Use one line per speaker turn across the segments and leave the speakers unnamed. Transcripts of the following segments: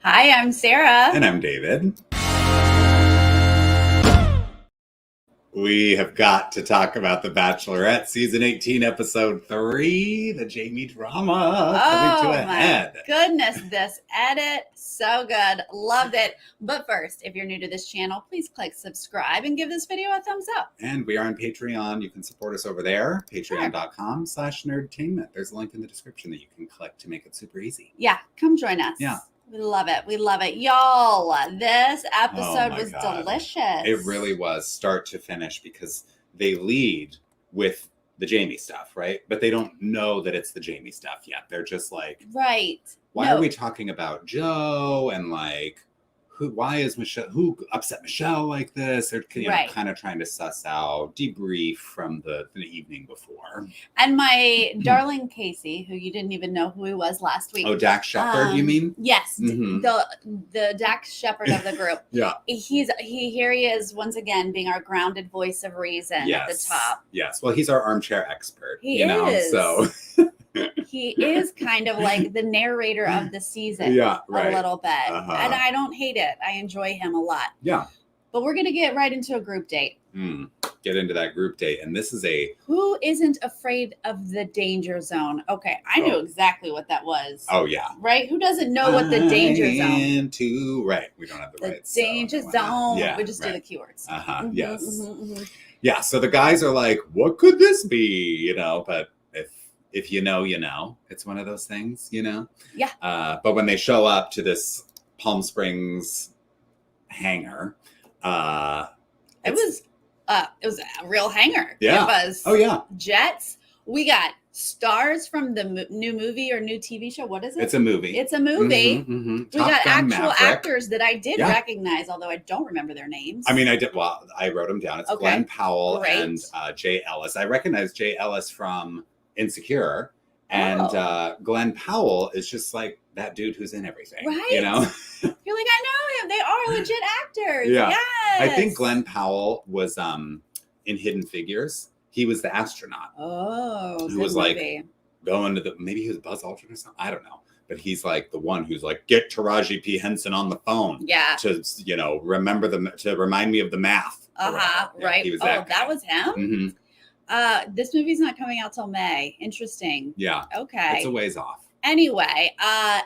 Hi, I'm Sarah.
And I'm David. We have got to talk about The Bachelorette, Season 18, Episode 3, the Jamie drama coming to a head.
Goodness, this edit, so good. Loved it. But first, if you're new to this channel, please click subscribe and give this video a thumbs up.
And we are on Patreon. You can support us over there, patreon.com/nerdtainment. There's a link in the description that you can click to make it super easy.
Yeah, come join us.
Yeah.
We love it. We love it. Y'all, this episode was delicious.
It really was, start to finish, because they lead with the Jamie stuff, right? But they don't know that it's the Jamie stuff yet. They're just like,
right.
Why are we talking about Joe? And like, why is Michelle, who upset Michelle like this? They're kind of trying to suss out, debrief from the evening before.
And my darling Casey, who you didn't even know who he was last week.
Oh, Dax Shepard, you mean?
Yes, the Dax Shepard of the group.
Yeah,
here he is once again being our grounded voice of reason at the top.
Yes, well, he's our armchair expert.
He is.
So.
He is kind of like the narrator of the season, a little bit. And I don't hate it. I enjoy him a lot.
Yeah.
But we're going to get right into a group date.
Get into that group date. And this is
Who isn't afraid of the danger zone? Okay, I knew exactly what that was.
Oh, yeah.
Right? Who doesn't know what the danger zone
is? Right. We don't have the right.
Danger zone. Yeah, we just do the keywords.
Yes. Yeah, so the guys are like, what could this be? But if you know, you know. It's one of those things, Yeah. But when they show up to this Palm Springs hangar,
it was a real hangar.
Yeah.
It was.
Oh, yeah.
Jets. We got stars from the new movie or new TV show. What is it?
It's a movie.
It's a movie.
We
got actual actors that I did recognize, although I don't remember their names.
I mean, I did. Well, I wrote them down. It's Glenn Powell and Jay Ellis. I recognize Jay Ellis from Insecure, and Glenn Powell is just like that dude who's in everything,
right? You're like, I know him. They are legit actors. Yeah. Yes.
I think Glenn Powell was in Hidden Figures. He was the astronaut.
Oh,
who was movie. Like going to maybe he was Buzz Aldrin or something. I don't know. But he's like the one who's like, get Taraji P. Henson on the phone. Yeah. To remember to remind me of the math.
Right. He was that was him. This movie's not coming out till May. Interesting.
Yeah.
Okay.
It's a ways off.
Anyway,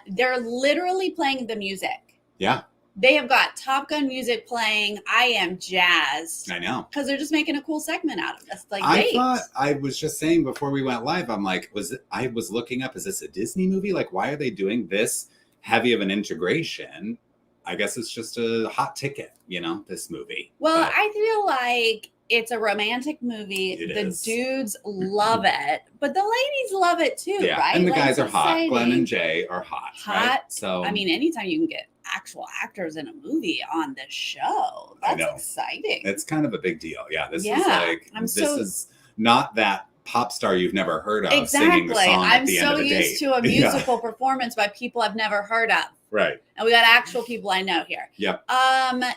they're literally playing the music.
Yeah.
They have got Top Gun music playing. I am jazzed.
I know.
Because they're just making a cool segment out of this. Like,
I was just saying before we went live, I'm like, I was looking up, is this a Disney movie? Like, why are they doing this heavy of an integration? I guess it's just a hot ticket, this movie.
Well, I feel like it's a romantic movie. The dudes love it, but the ladies love it too, right?
And the guys are hot. Glenn and Jay are hot. Right?
So, I mean, anytime you can get actual actors in a movie on this show, that's exciting.
It's kind of a big deal. Yeah, this is like, this is not that pop star you've never heard of singing the song at the end of the date.
I'm so used to a musical performance by people I've never heard of.
Right.
And we got actual people I know here.
Yep.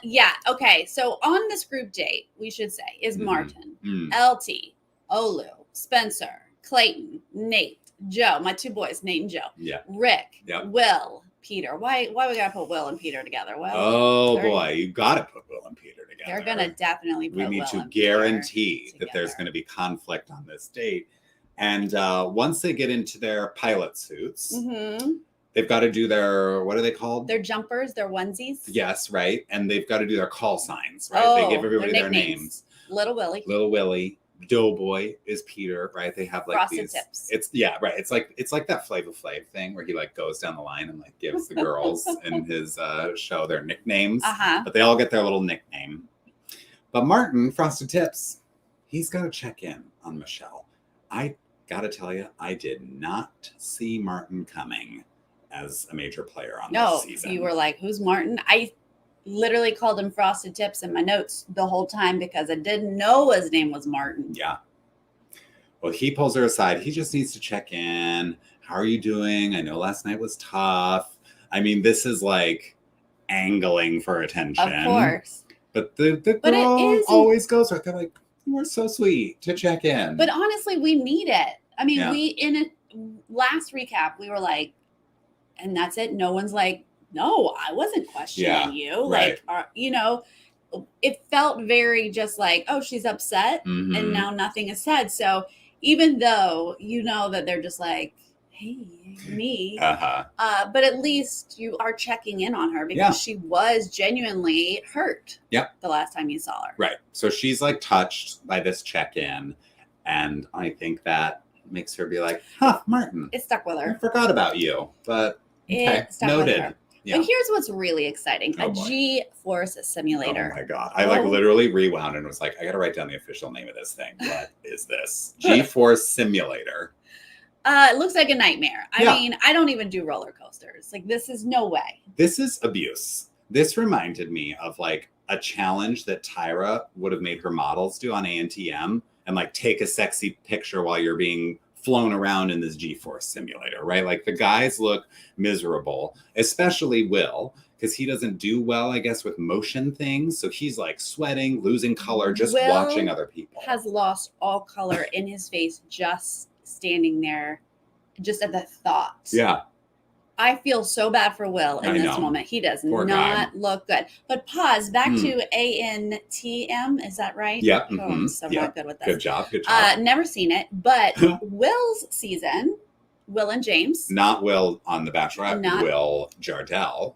Yeah. Okay. So on this group date, we should say, is Martin, LT, Olu, Spencer, Clayton, Nate, Joe, my two boys, Nate and Joe.
Yeah.
Rick, Will, Peter. Why we gotta put Will and Peter together?
Well, boy, you gotta put Will and Peter together.
They're gonna definitely put Will and Peter.
We need to guarantee that there's gonna be conflict on this date. And once they get into their pilot suits, they've got to do their, what are they called?
Their jumpers, their onesies.
Yes, right. And they've got to do their call signs, right? They give everybody their names.
Little Willie.
Doughboy is Peter, right? They have like
Frosted Tips.
It's right. It's like that Flavor Flav thing where he like goes down the line and like gives the girls in his show their nicknames. But they all get their little nickname. But Martin, Frosted Tips, he's got to check in on Michelle. I gotta tell you, I did not see Martin coming as a major player on this season.
You were like, who's Martin? I literally called him Frosted Tips in my notes the whole time because I didn't know his name was Martin.
Yeah. Well, he pulls her aside. He just needs to check in. How are you doing? I know last night was tough. I mean, this is like angling for attention.
Of course.
But the girl always goes right. They're like, we're so sweet to check in.
But honestly, we need it. I mean, we in a last recap, we were like, and that's it. No one's like no, I wasn't questioning you.
Right.
Like, it felt very just like, oh, she's upset and now nothing is said. So even though that they're just like, hey, me, but at least you are checking in on her because she was genuinely hurt the last time you saw her.
Right. So she's like touched by this check-in, and I think that makes her be like, huh, Martin.
It stuck with her.
I forgot about you, but okay, noted.
Yeah. But here's what's really exciting. A G-Force simulator.
Oh my God. I literally rewound and was like, I got to write down the official name of this thing. What is this? G-Force simulator.
It looks like a nightmare. I mean, I don't even do roller coasters. Like, this is no way.
This is abuse. This reminded me of like a challenge that Tyra would have made her models do on ANTM and like take a sexy picture while you're being flown around in this G-Force simulator, right? Like the guys look miserable, especially Will, because he doesn't do well, I guess, with motion things. So he's like sweating, losing color, just watching other people.
Has lost all color in his face just standing there, just at the thought.
Yeah.
I feel so bad for Will in this moment. He does not look good. But pause, back to ANTM. Is that right?
Yep.
Oh, I'm so not good with this.
Good job. Good job.
Never seen it, but Will's season, Will and James.
Not Will on The Bachelorette, Will Jardel.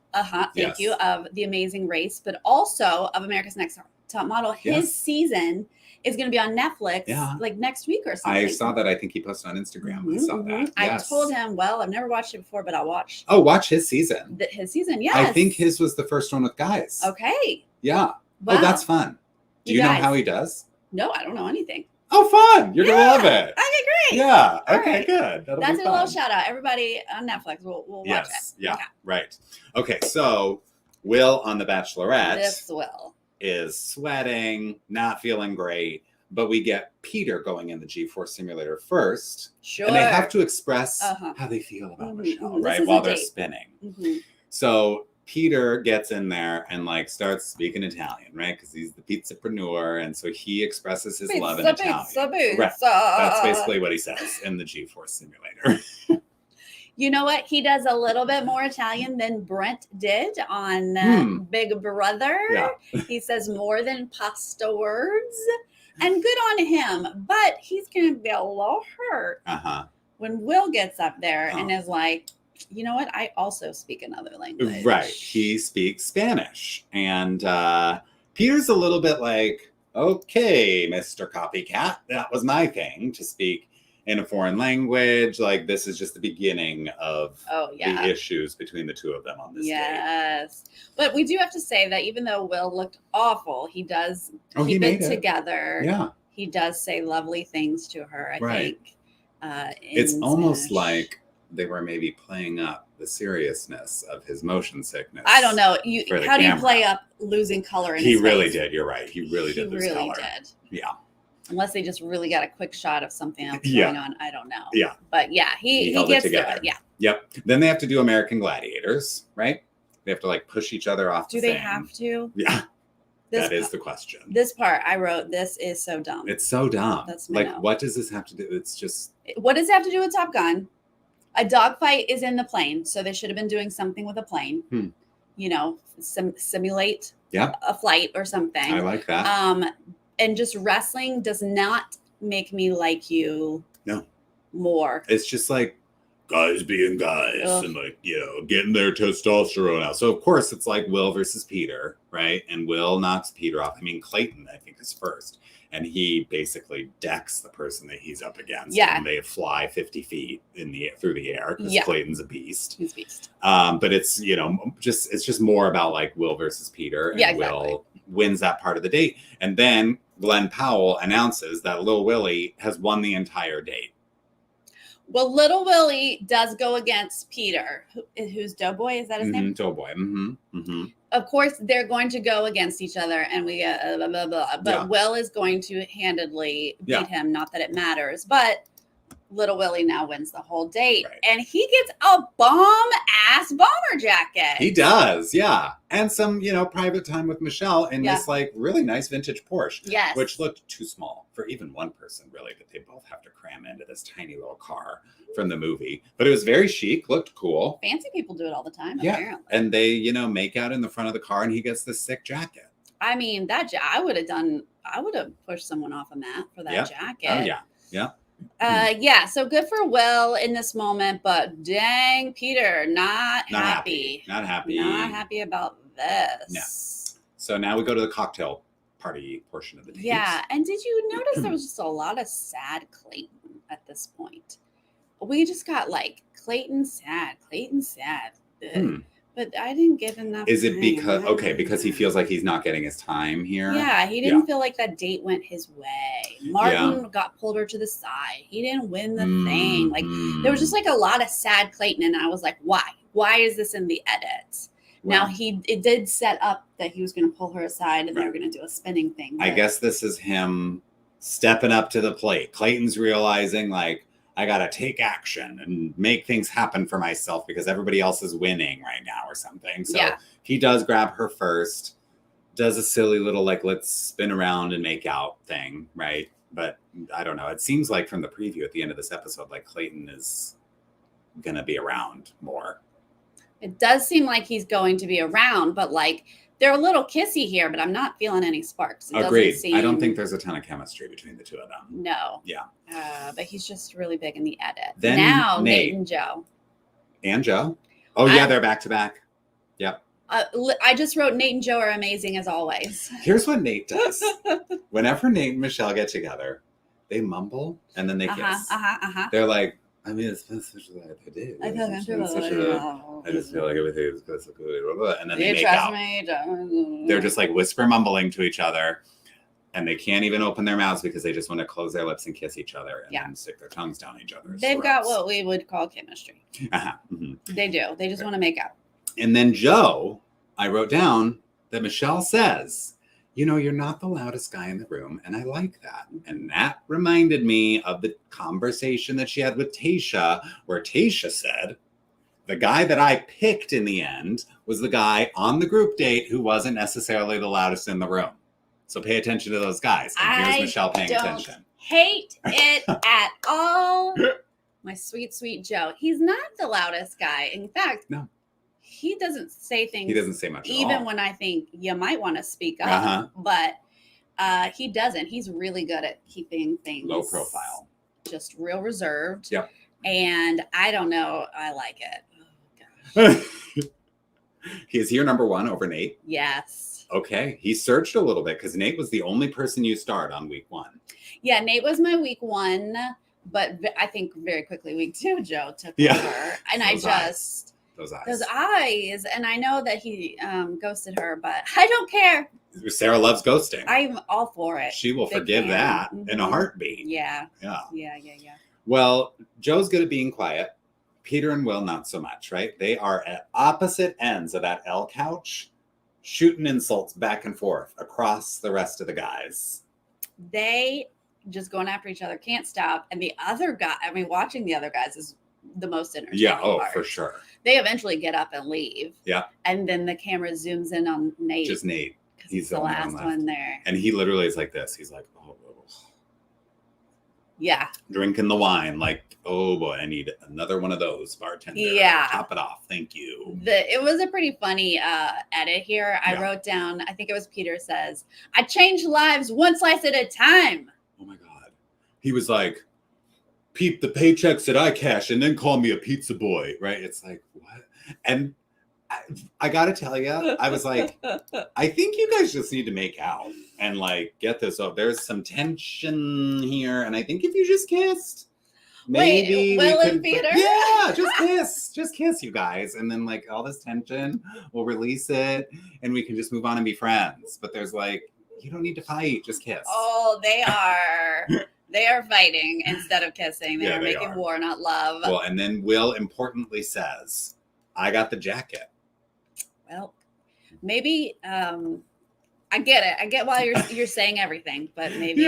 Thank you, of The Amazing Race, but also of America's Next Top Model. His season is going to be on Netflix like next week or something.
I saw that. I think he posted on Instagram. I saw that.
I told him, well, I've never watched it before, but I'll watch.
Oh, watch his season.
His season, yes.
I think his was the first one with guys.
Okay.
Yeah. Wow. Oh, that's fun. Do you know how he does?
No, I don't know anything.
Oh, fun. You're going to love it.
Okay, great.
Yeah. Okay, good.
That's a little shout out. Everybody on Netflix, we'll watch it.
Yeah, right. Okay, so Will on The Bachelorette.
This Will.
Is sweating, not feeling great, but we get Peter going in the G-Force simulator first.
Sure.
And they have to express how they feel about Michelle, right? While they're spinning. So Peter gets in there and like starts speaking Italian, right? Because he's the pizzapreneur. And so he expresses his love in Italian. Right. That's basically what he says in the G-Force simulator.
You know what? He does a little bit more Italian than Brent did on Big Brother. Yeah. He says more than pasta words. And good on him. But he's going to be a little hurt when Will gets up there and is like, you know what? I also speak another language.
Right. He speaks Spanish. And Peter's a little bit like, okay, Mr. Copycat, that was my thing to speak in a foreign language. Like, this is just the beginning of the issues between the two of them on this date.
But we do have to say that even though Will looked awful, he does keep it together.
Yeah.
He does say lovely things to her, I think.
It's almost like they were maybe playing up the seriousness of his motion sickness.
I don't know. How do you play up losing color in his face?
He really did. You're right. He really did lose color. Yeah.
Unless they just really got a quick shot of something else going on. I don't know.
Yeah.
But yeah, he gets through it. Yeah.
Yep. Then they have to do American Gladiators, right? They have to like push each other off.
Do they have to?
Yeah. That is the question.
This part I wrote, this is so dumb.
It's so dumb.
That's my note.
What does this have to do? It's just.
What does it have to do with Top Gun? A dogfight is in the plane. So they should have been doing something with a plane. You know, simulate a flight or something.
I like that.
And just wrestling does not make me like you more.
It's just like guys being guys and like, getting their testosterone out. So of course it's like Will versus Peter, right? And Will knocks Peter off. I mean, Clayton, I think, is first. And he basically decks the person that he's up against.
Yeah.
And they fly 50 feet through the air because Clayton's a beast.
He's a beast.
But it's, it's just more about like Will versus Peter. And Will wins that part of the date. And then Glenn Powell announces that Lil Willie has won the entire date.
Well, Little Willie does go against Peter, who's Doughboy. Is that his name?
Doughboy.
Of course, they're going to go against each other, and we blah, blah, blah. But Will is going to handedly beat him. Not that it matters, but Little Willie now wins the whole date.
Right.
And he gets a bomb-ass bomber jacket.
He does, yeah. And some, private time with Michelle in this, really nice vintage Porsche.
Yes.
Which looked too small for even one person, really, that they both have to cram into this tiny little car from the movie. But it was very chic, looked cool.
Fancy people do it all the time,
yeah.
apparently.
And they, make out in the front of the car, and he gets this sick jacket.
I mean, I would have pushed someone off a mat for that jacket.
Oh, yeah. Yeah.
So good for Will in this moment, but dang, Peter, not happy.
Not happy.
Not happy about this.
No. So now we go to the cocktail party portion of the date.
Yeah, and did you notice there was just a lot of sad Clayton at this point? We just got Clayton sad. But I didn't get enough.
Is it because he feels like he's not getting his time here?
Yeah, he didn't feel like that date went his way. Martin got pulled her to the side. He didn't win the thing. There was just a lot of sad Clayton, and I was like, why? Why is this in the edits? Well, now it did set up that he was going to pull her aside and they were going to do a spinning thing.
I guess this is him stepping up to the plate. Clayton's realizing I got to take action and make things happen for myself because everybody else is winning right now or something. So he does grab her first, does a silly little, let's spin around and make out thing, right? But I don't know. It seems like from the preview at the end of this episode, Clayton is going to be around more.
It does seem like he's going to be around, but they're a little kissy here, but I'm not feeling any sparks.
Agreed. I don't think there's a ton of chemistry between the two of them.
No.
Yeah.
But he's just really big in the edit.
Then
now, Nate and Joe.
And Joe? Oh, yeah, they're back to back. Yep.
I just wrote Nate and Joe are amazing as always.
Here's what Nate does. Whenever Nate and Michelle get together, they mumble and then they kiss. They're like, it's been such a bad day. I just feel like everything is good. And then they make out. They're just whisper mumbling to each other. And they can't even open their mouths because they just want to close their lips and kiss each other and then stick their tongues down each other's
They've
throats.
got what we would call chemistry. They do. They just want to make out.
And then Joe, I wrote down that Michelle says, you're not the loudest guy in the room, and I like that. And that reminded me of the conversation that she had with Tayshia, where Tayshia said, the guy that I picked in the end was the guy on the group date who wasn't necessarily the loudest in the room. So pay attention to those guys. And here's Michelle paying attention.
Hate it at all. My sweet, sweet Joe. He's not the loudest guy. In fact,
no.
He doesn't say things.
He doesn't say much
even
at all.
When I think you might want to speak up. But he doesn't. He's really good at keeping things
low profile.
Just real reserved.
Yep.
And I don't know. I like it.
Oh, gosh. Is your number one over Nate?
Yes.
Okay. He searched a little bit because Nate was the only person you starred on week one.
Yeah, Nate was my week one. But I think very quickly week two, Joe took over. And those eyes. And I know that he ghosted her, but I don't care.
Sarah loves ghosting.
I'm all for it.
She will forgive that in a heartbeat.
Yeah.
Yeah. Well, Joe's good at being quiet. Peter and Will, not so much, right? They are at opposite ends of that L couch, shooting insults back and forth across the rest of the guys.
They just going after each other, can't stop. And the other guy, watching the other guys is the most entertaining part.
For sure.
They eventually get up and leave.
Yeah.
And then the camera zooms in on Nate.
Just Nate.
He's the last one there.
And he literally is like this. He's like, oh.
Yeah.
Drinking the wine. Oh boy, I need another one of those, bartender.
Yeah.
Top it off. Thank you.
It was a pretty funny edit here. I wrote down, I think it was Peter says, I change lives one slice at a time.
Oh my God. He was like, peep the paychecks that I cash and then call me a pizza boy, right? It's like, what? And I got to tell you, I was like, I think you guys just need to make out and get this up. There's some tension here. And I think if you just kissed, maybe
Will and Peter?
Yeah, just kiss you guys. And then all this tension, we'll release it and we can just move on and be friends. But there's you don't need to fight, just kiss.
Oh, they are. They are fighting instead of kissing. They are making war, not love.
Well, and then Will importantly says, I got the jacket.
Well, maybe I get it. I get why you're saying everything, but maybe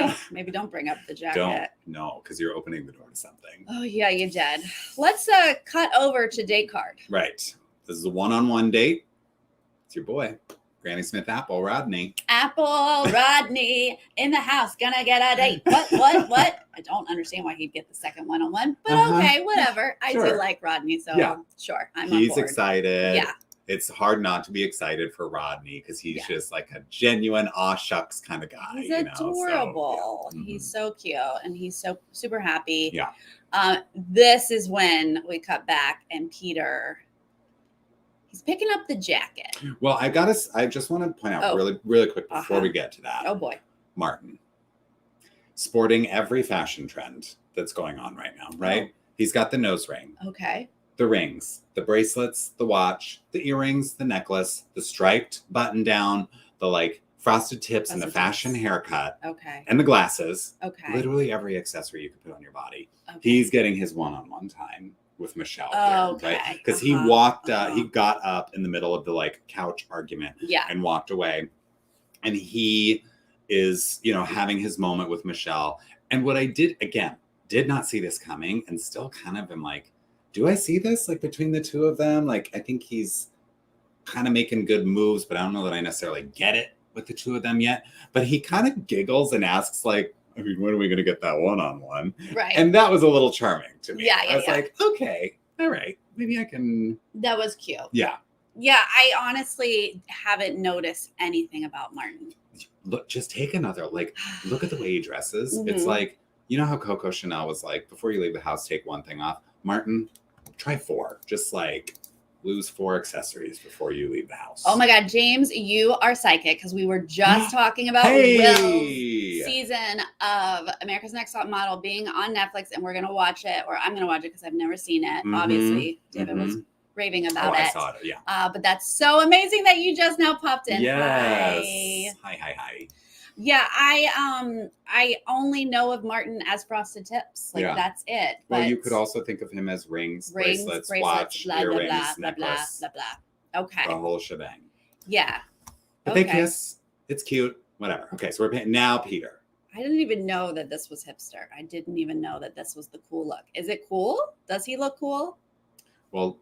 don't bring up the jacket.
No, because you're opening the door to something.
Oh yeah, you did. Let's cut over to date card.
Right. This is a one-on-one date. It's your boy, Granny Smith Apple Rodney.
Apple Rodney in the house, gonna get a date. What? I don't understand why he'd get the second one-on-one, but okay, whatever. I do like Rodney, so sure,
He's excited.
Yeah.
It's hard not to be excited for Rodney because he's just like a genuine aw shucks kind of guy.
He's adorable. So, he's so cute and he's so super happy.
Yeah.
This is when we cut back and Peter, he's picking up the jacket.
Well, I just want to point out really quick before we get to that.
Oh boy.
Martin. Sporting every fashion trend that's going on right now, right? Oh. He's got the nose ring.
Okay.
The rings, the bracelets, the watch, the earrings, the necklace, the striped button down, the like frosted tips and the fashion haircut.
Okay.
And the glasses.
Okay.
Literally every accessory you could put on your body. Okay. He's getting his one-on-one time with Michelle.
Okay.
Right? Because he walked, he got up in the middle of the like couch argument and walked away. And he is, having his moment with Michelle. And what I did not see this coming and still kind of am like, do I see this like between the two of them? Like, I think he's kind of making good moves, but I don't know that I necessarily get it with the two of them yet. But he kind of giggles and asks like, I mean, when are we going to get that one-on-one?
Right.
And that was a little charming to me.
Yeah.
I was like, okay, all right, maybe I can.
That was cute.
Yeah.
Yeah, I honestly haven't noticed anything about Martin.
Look, just take another, look at the way he dresses. Mm-hmm. It's like, you know how Coco Chanel was like, before you leave the house, take one thing off. Martin, try 4. Just like lose 4 accessories before you leave the house.
Oh my God, James, you are psychic because we were just talking about Will's season of America's Next Top Model being on Netflix, and we're gonna watch it, or I'm gonna watch it because I've never seen it. Mm-hmm. Obviously, David was raving about it.
I saw it. Yeah.
But that's so amazing that you just now popped in.
Yes. Hi.
Yeah, I only know of Martin as Frosted Tips. That's it.
Well, you could also think of him as rings, bracelets, watch,
blah,
earrings,
blah,
necklace.
Blah, blah, blah. Okay.
The whole shebang.
Yeah.
But they kiss. It's cute. Whatever. Okay, so we're now Peter.
I didn't even know that this was hipster. I didn't even know that this was the cool look. Is it cool? Does he look cool?
Well,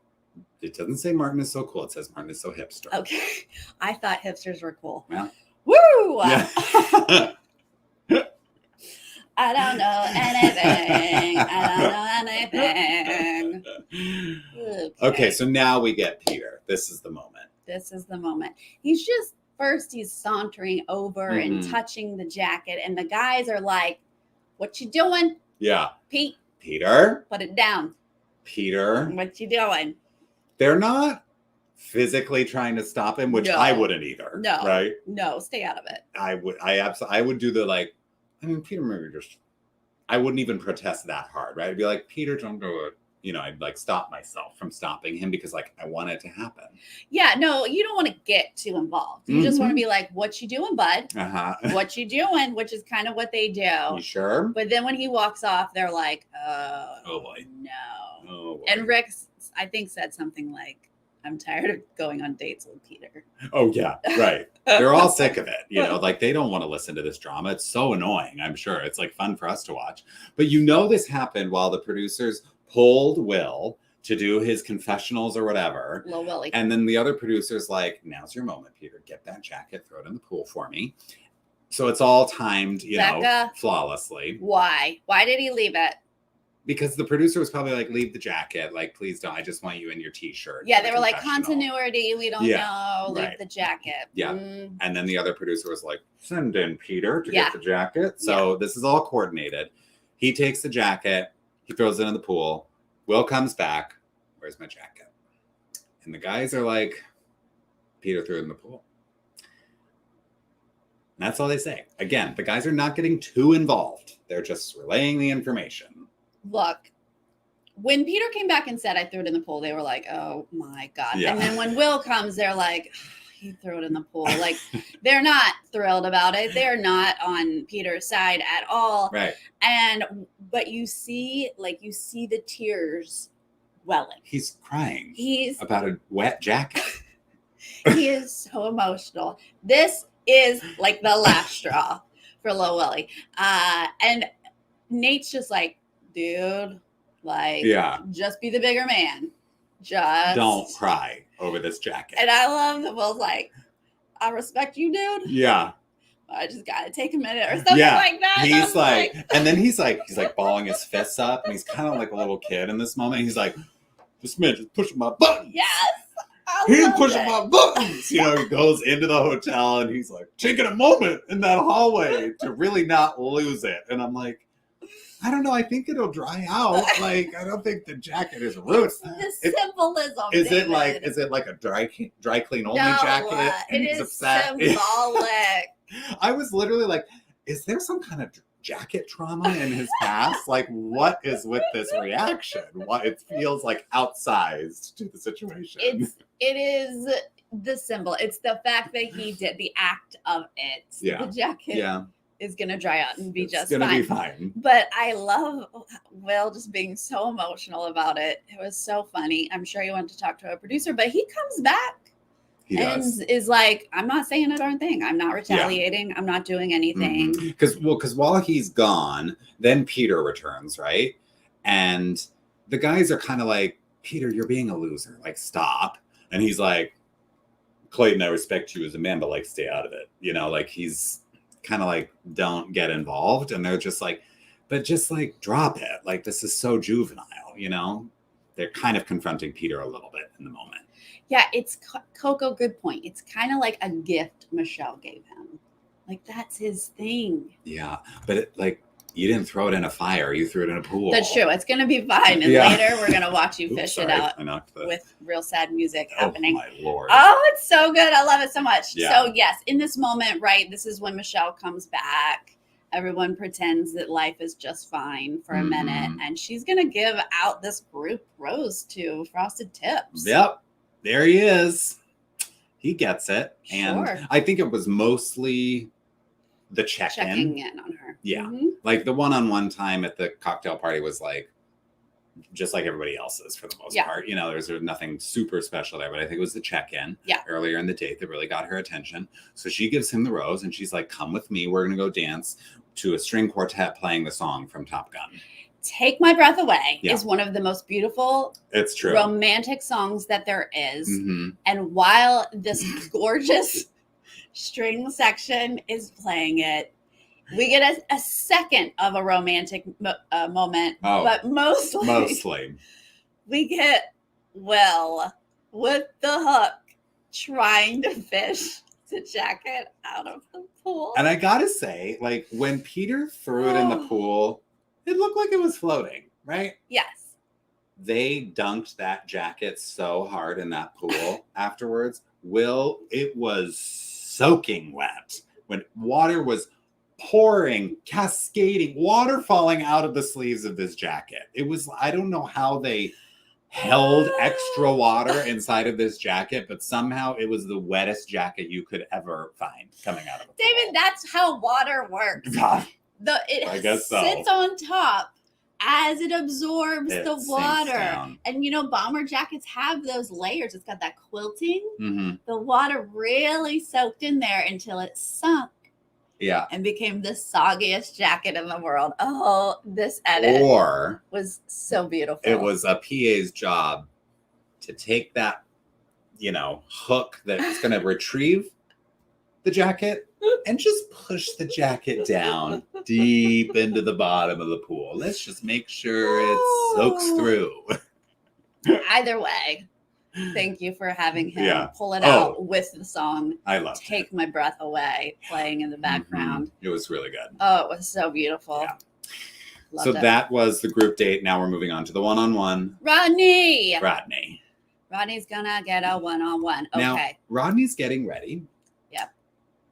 it doesn't say Martin is so cool. It says Martin is so hipster.
Okay. I thought hipsters were cool.
Yeah.
Woo!
Yeah.
I don't know anything.
Okay, so now we get Peter. This is the moment.
He's sauntering over and touching the jacket, and the guys are like, "What you doing?"
Yeah.
Peter, put it down.
Peter,
what you doing?
They're not physically trying to stop him, which I wouldn't either.
No.
Right?
No, stay out of it.
I would do the Peter, maybe I wouldn't even protest that hard, right? I'd be like, Peter, don't do it. I'd stop myself from stopping him because I want it to happen. Yeah, no, you don't want to get too involved. You just want to be like, what you doing, bud? What you doing? Which is kind of what they do. You sure? But then when he walks off, they're like, oh boy. No. Oh boy. And Rick, I think, said something like, I'm tired of going on dates with Peter. Oh, yeah, right. They're all sick of it. They don't want to listen to this drama. It's so annoying, I'm sure. It's fun for us to watch. But this happened while the producers pulled Will to do his confessionals or whatever. Lil Willie. And then the other producer's like, now's your moment, Peter. Get that jacket, throw it in the pool for me. So it's all timed, Becca, flawlessly. Why? Why did he leave it? Because the producer was probably like, leave the jacket. Please don't. I just want you in your t-shirt. Yeah, they were like, continuity. We don't know. Leave the jacket. Yeah. And then the other producer was like, send in Peter to get the jacket. So this is all coordinated. He takes the jacket. He throws it in the pool. Will comes back. Where's my jacket? And the guys are like, Peter threw it in the pool. And that's all they say. Again, the guys are not getting too involved. They're just relaying the information. Look, when Peter came back and said, I threw it in the pool, they were like, oh my God. Yeah. And then when Will comes, they're like, he threw it in the pool. They're not thrilled about it. They're not on Peter's side at all. Right. But you see the tears welling. He's crying. He's about a wet jacket. He is so emotional. This
is like the last straw for Lil Willie. And Nate's just like, dude, like, just be the bigger man. Just
don't cry over this jacket.
And I love that Will's like, I respect you, dude.
Yeah.
I just gotta take a minute or something like that.
He's like, and then he's like balling his fists up, and he's kind of like a little kid in this moment. He's like, this man just pushing my buttons.
Yes.
He's pushing my buttons. You know, he goes into the hotel and he's like taking a moment in that hallway to really not lose it. And I'm like, I don't know. I think it'll dry out. Like, I don't think the jacket is ruined.
The symbolism.
Is it like a dry clean only jacket?
It is symbolic.
I was literally like, is there some kind of jacket trauma in his past? Like, what is with this reaction? Why it feels like outsized to the situation.
It is the symbol. It's the fact that he did the act of it.
Yeah.
The jacket is gonna dry out and be just fine.
It's gonna be fine.
But I love Will just being so emotional about it. It was so funny. I'm sure he wanted to talk to a producer, but he comes back. And is like, I'm not saying a darn thing. I'm not retaliating. I'm not doing anything.
Because while he's gone, then Peter returns, right? And the guys are kind of like, Peter, you're being a loser. Like, stop. And he's like, Clayton, I respect you as a man, but like, stay out of it. You know, like he's kind of like, don't get involved. And they're just like, but just like, drop it. Like, this is so juvenile, you know? They're kind of confronting Peter a little bit in the moment.
Yeah, it's Coco, good point. It's kind of like a gift Michelle gave him. Like, that's his thing.
Yeah, but you didn't throw it in a fire. You threw it in a pool.
That's true. It's going to be fine. And later we're going to watch you fish it out with real sad music happening.
Oh, my Lord.
Oh, it's so good. I love it so much.
Yeah.
So, yes, in this moment, right, this is when Michelle comes back. Everyone pretends that life is just fine for a minute. And she's going to give out this group rose to Frosted Tips.
Yep. There he is. He gets it. And
sure.
I think it was mostly the
checking in on her.
Yeah. Mm-hmm. Like the one-on-one time at the cocktail party was like, just like everybody else's for the most part. You know, there's nothing super special there, but I think it was the check-in earlier in the date that really got her attention. So she gives him the rose and she's like, come with me. We're going to go dance to a string quartet playing the song from Top Gun.
Take My Breath Away is one of the most beautiful romantic songs that there is.
Mm-hmm.
And while this gorgeous string section is playing it, we get a second of a romantic moment. But mostly we get Will with the hook trying to fish the jacket out of the pool.
And I gotta say, like, when Peter threw it in the pool, it looked like it was floating, right?
Yes.
They dunked that jacket so hard in that pool afterwards. Will, it was soaking wet. When water was pouring, cascading, water falling out of the sleeves of this jacket. It was, I don't know how they held extra water inside of this jacket, but somehow it was the wettest jacket you could ever find coming out of the pool.
David, that's how water works. It sits on top as it absorbs the water. And, you know, bomber jackets have those layers. It's got that quilting.
Mm-hmm.
The water really soaked in there until it sunk.
Yeah.
And became the soggiest jacket in the world. Oh, this edit was so beautiful.
It was a PA's job to take that, you know, hook that's going to retrieve the jacket and just push the jacket down deep into the bottom of the pool. Let's just make sure it soaks through.
Either way, thank you for having him pull it out with the song
I love
Take My Breath Away playing in the background.
It was really good.
Oh, it was so beautiful.
Yeah. So that was the group date. Now we're moving on to the one-on-one.
Rodney's gonna get a one-on-one. Okay.
Now, Rodney's getting ready.
Yep.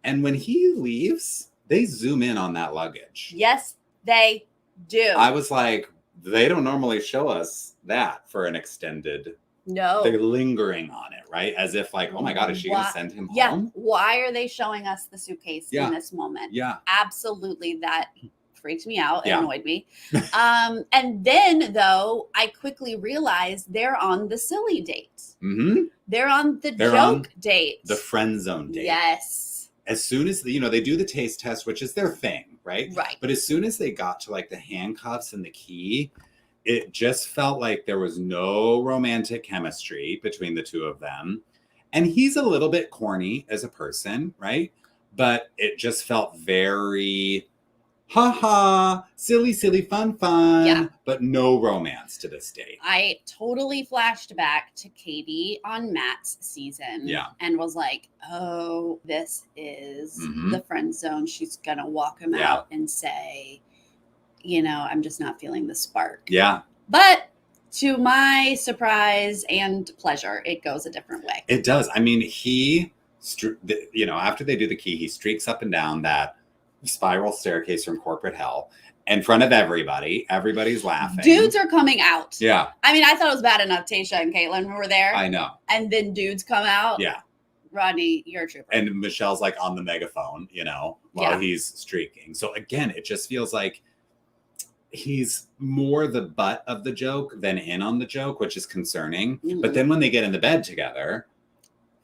And when he leaves, they zoom in on that luggage.
Yes, they do.
I was like, they don't normally show us that for an extended.
No.
They're lingering on it, right? As if like, oh my God, is she going to send him home?
Why are they showing us the suitcase in this moment?
Yeah.
Absolutely. That freaked me out. It annoyed me. And then, though, I quickly realized they're on the silly date.
Mm-hmm.
They're on the joke date.
The friend zone date.
Yes.
as soon as, they do the taste test, which is their thing, right?
Right.
But as soon as they got to like the handcuffs and the key, it just felt like there was no romantic chemistry between the two of them. And he's a little bit corny as a person, right? But it just felt very, silly, fun, but no romance to this date.
I totally flashed back to Katie on Matt's season and was like, oh, this is the friend zone. She's going to walk him out and say, I'm just not feeling the spark.
Yeah.
But to my surprise and pleasure, it goes a different way.
It does. I mean, he, after they do the key, he streaks up and down that spiral staircase from corporate hell in front of everybody. Everybody's laughing.
Dudes are coming out.
Yeah.
I mean, I thought it was bad enough Tayshia and Caitlin were there.
I know.
And then dudes come out.
Yeah.
Rodney, you're a trooper.
And Michelle's like on the megaphone, while he's streaking. So again, it just feels like he's more the butt of the joke than in on the joke, which is concerning. But then when they get in the bed together,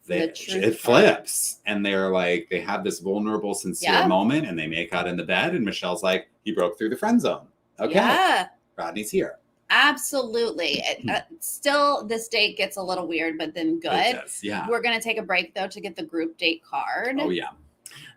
it flips, and they're like, they have this vulnerable, sincere moment, and they make out in the bed, and Michelle's like, he broke through the friend zone. Okay. Yeah. Rodney's here.
Absolutely. Still, this date gets a little weird, but then good.
It does, yeah.
We're going to take a break, though, to get the group date card.
Oh, yeah.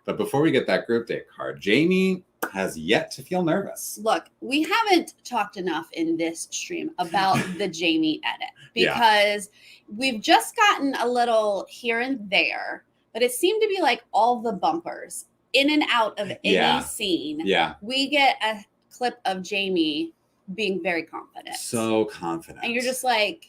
But before we get that group date card, Jamie has yet to feel nervous.
Look, we haven't talked enough in this stream about the Jamie edit because we've just gotten a little here and there, but it seemed to be like all the bumpers in and out of any scene.
Yeah.
We get a clip of Jamie being very confident.
So confident.
And you're just like,